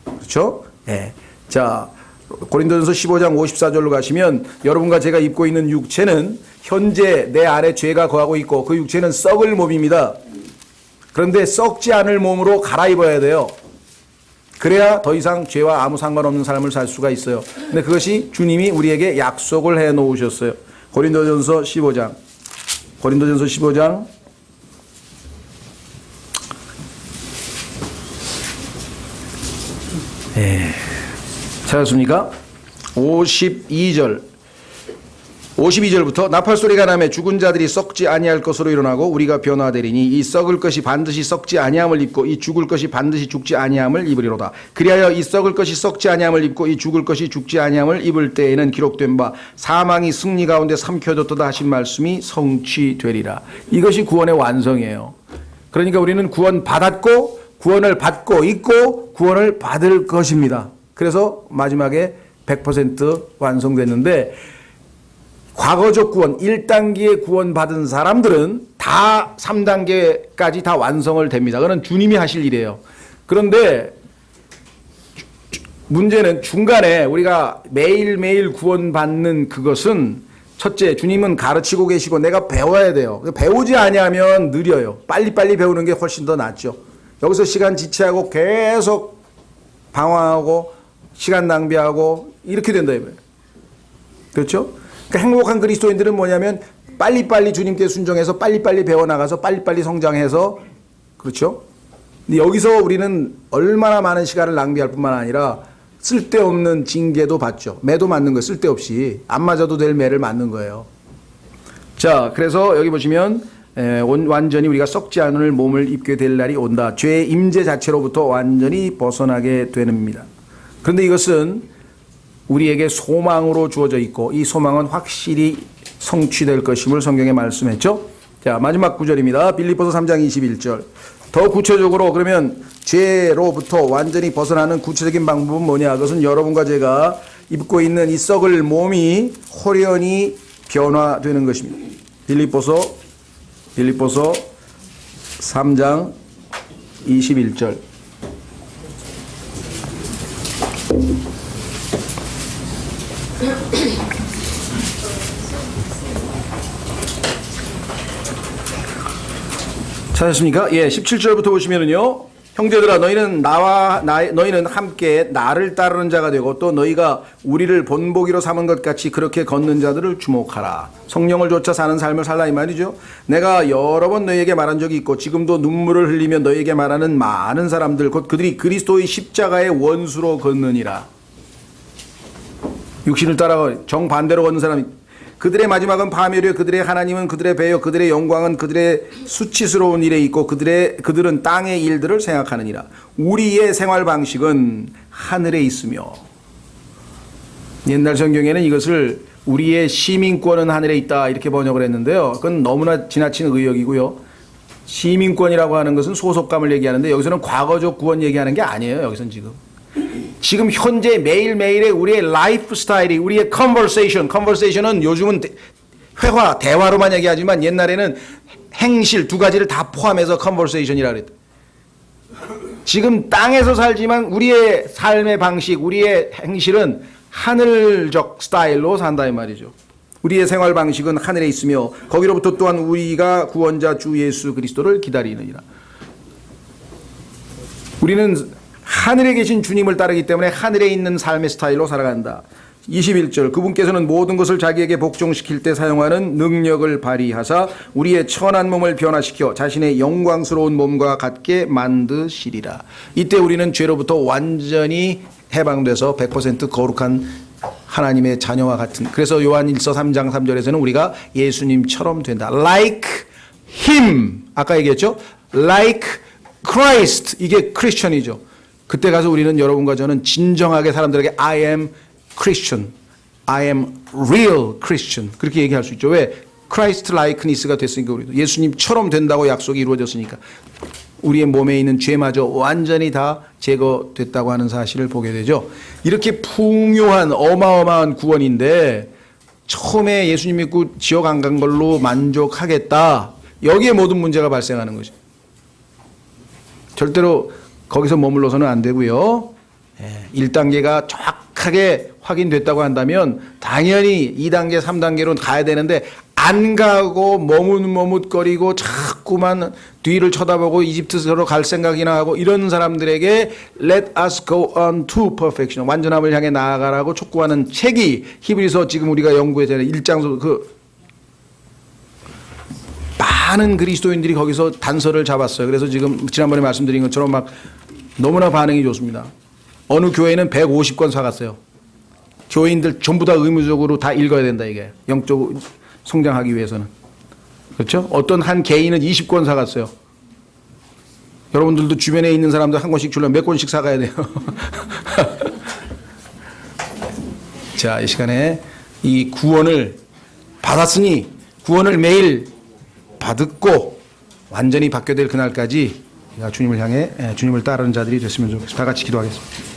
그렇죠? 네. 자, 고린도전서 15장 54절로 가시면 여러분과 제가 입고 있는 육체는 현재 내 안에 죄가 거하고 있고 그 육체는 썩을 몸입니다. 그런데 썩지 않을 몸으로 갈아입어야 돼요. 그래야 더 이상 죄와 아무 상관없는 삶을 살 수가 있어요. 근데 그것이 주님이 우리에게 약속을 해 놓으셨어요. 고린도전서 15장. 고린도전서 15장. 찾았습니까? 52절부터 나팔소리가 나매 죽은 자들이 썩지 아니할 것으로 일어나고 우리가 변화되리니 이 썩을 것이 반드시 썩지 아니함을 입고 이 죽을 것이 반드시 죽지 아니함을 입으리로다. 그리하여 이 썩을 것이 썩지 아니함을 입고 이 죽을 것이 죽지 아니함을 입을 때에는 기록된 바 사망이 승리 가운데 삼켜졌도다 하신 말씀이 성취되리라. 이것이 구원의 완성이에요. 그러니까 우리는 구원 받았고 구원을 받고 있고 구원을 받을 것입니다. 그래서 마지막에 100% 완성됐는데 과거적 구원 1단계의 구원 받은 사람들은 다 3단계까지 다 완성을 됩니다. 그건 주님이 하실 일이에요. 그런데 문제는 중간에 우리가 매일매일 구원 받는 그것은 첫째 주님은 가르치고 계시고 내가 배워야 돼요. 배우지 아니하면 느려요. 빨리빨리 배우는 게 훨씬 더 낫죠. 여기서 시간 지체하고 계속 방황하고 시간 낭비하고 이렇게 된다 이거예요. 그렇죠? 그러니까 행복한 그리스도인들은 뭐냐면 빨리빨리 주님께 순종해서 빨리빨리 배워나가서 빨리빨리 성장해서 그렇죠? 근데 여기서 우리는 얼마나 많은 시간을 낭비할 뿐만 아니라 쓸데없는 징계도 받죠. 매도 맞는 거예요. 쓸데없이. 안 맞아도 될 매를 맞는 거예요. 자, 그래서 여기 보시면 완전히 우리가 썩지 않을 몸을 입게 될 날이 온다. 죄의 임재 자체로부터 완전히 벗어나게 되는입니다. 그런데 이것은 우리에게 소망으로 주어져 있고 이 소망은 확실히 성취될 것임을 성경에 말씀했죠. 자, 마지막 구절입니다. 빌립보서 3장 21절. 더 구체적으로 그러면 죄로부터 완전히 벗어나는 구체적인 방법은 뭐냐? 그것은 여러분과 제가 입고 있는 이 썩을 몸이 호련히 변화되는 것입니다. 빌립보서 3장 21절. 찾았습니까? 예, 17절부터 보시면은요. 형제들아 너희는 너희는 함께 나를 따르는 자가 되고 또 너희가 우리를 본보기로 삼은 것 같이 그렇게 걷는 자들을 주목하라. 성령을 좇아 사는 삶을 살라 이 말이죠. 내가 여러 번 너희에게 말한 적이 있고 지금도 눈물을 흘리며 너희에게 말하는 많은 사람들 곧 그들이 그리스도의 십자가의 원수로 걷느니라. 육신을 따라 정반대로 걷는 사람이 그들의 마지막은 파멸이요 그들의 하나님은 그들의 배요 그들의 영광은 그들의 수치스러운 일에 있고 그들은 땅의 일들을 생각하느니라. 우리의 생활 방식은 하늘에 있으며 옛날 성경에는 이것을 우리의 시민권은 하늘에 있다 이렇게 번역을 했는데요. 그건 너무나 지나친 의역이고요. 시민권이라고 하는 것은 소속감을 얘기하는데 여기서는 과거적 구원 얘기하는 게 아니에요. 여기서는 지금 현재 매일매일의 우리의 라이프 스타일이 우리의 컨버세이션은 요즘은 대화로만 얘기하지만 옛날에는 행실 두 가지를 다 포함해서 컨버세이션이라고 그랬다. 지금 땅에서 살지만 우리의 삶의 방식, 우리의 행실은 하늘적 스타일로 산다 이 말이죠. 우리의 생활 방식은 하늘에 있으며 거기로부터 또한 우리가 구원자 주 예수 그리스도를 기다리느니라. 우리는 하늘에 계신 주님을 따르기 때문에 하늘에 있는 삶의 스타일로 살아간다. 21절 그분께서는 모든 것을 자기에게 복종시킬 때 사용하는 능력을 발휘하사 우리의 천한 몸을 변화시켜 자신의 영광스러운 몸과 같게 만드시리라. 이때 우리는 죄로부터 완전히 해방돼서 100% 거룩한 하나님의 자녀와 같은 그래서 요한일서 3장 3절에서는 우리가 예수님처럼 된다. Like him 아까 얘기했죠. Like Christ 이게 크리스천이죠. 그때 가서 우리는 여러분과 저는 진정하게 사람들에게 I am Christian, I am real Christian 그렇게 얘기할 수 있죠. 왜? Christ likeness가 됐으니까 우리도 예수님처럼 된다고 약속이 이루어졌으니까 우리의 몸에 있는 죄마저 완전히 다 제거됐다고 하는 사실을 보게 되죠. 이렇게 풍요한 어마어마한 구원인데 처음에 예수님 믿고 지옥 안 간 걸로 만족하겠다. 여기에 모든 문제가 발생하는 거죠. 절대로 거기서 머물러서는 안 되고요. 1단계가 정확하게 확인됐다고 한다면 당연히 2단계, 3단계로 가야 되는데 안 가고 머뭇머뭇거리고 자꾸만 뒤를 쳐다보고 이집트로 갈 생각이나 하고 이런 사람들에게 Let us go on to perfection 완전함을 향해 나아가라고 촉구하는 책이 히브리서 지금 우리가 연구했잖아요. 1장 많은 그리스도인들이 거기서 단서를 잡았어요. 그래서 지금 지난번에 말씀드린 것처럼 막 너무나 반응이 좋습니다. 어느 교회는 150권 사갔어요. 교회인들 전부 다 의무적으로 다 읽어야 된다 이게 영적 성장하기 위해서는. 그렇죠? 어떤 한 개인은 20권 사갔어요. 여러분들도 주변에 있는 사람들 한 권씩 주려면 몇 권씩 사가야 돼요. 자, 이 시간에 이 구원을 받았으니 구원을 매일 받고 완전히 받게 될 그날까지 주님을 향해 주님을 따르는 자들이 됐으면 좋겠습니다. 다 같이 기도하겠습니다.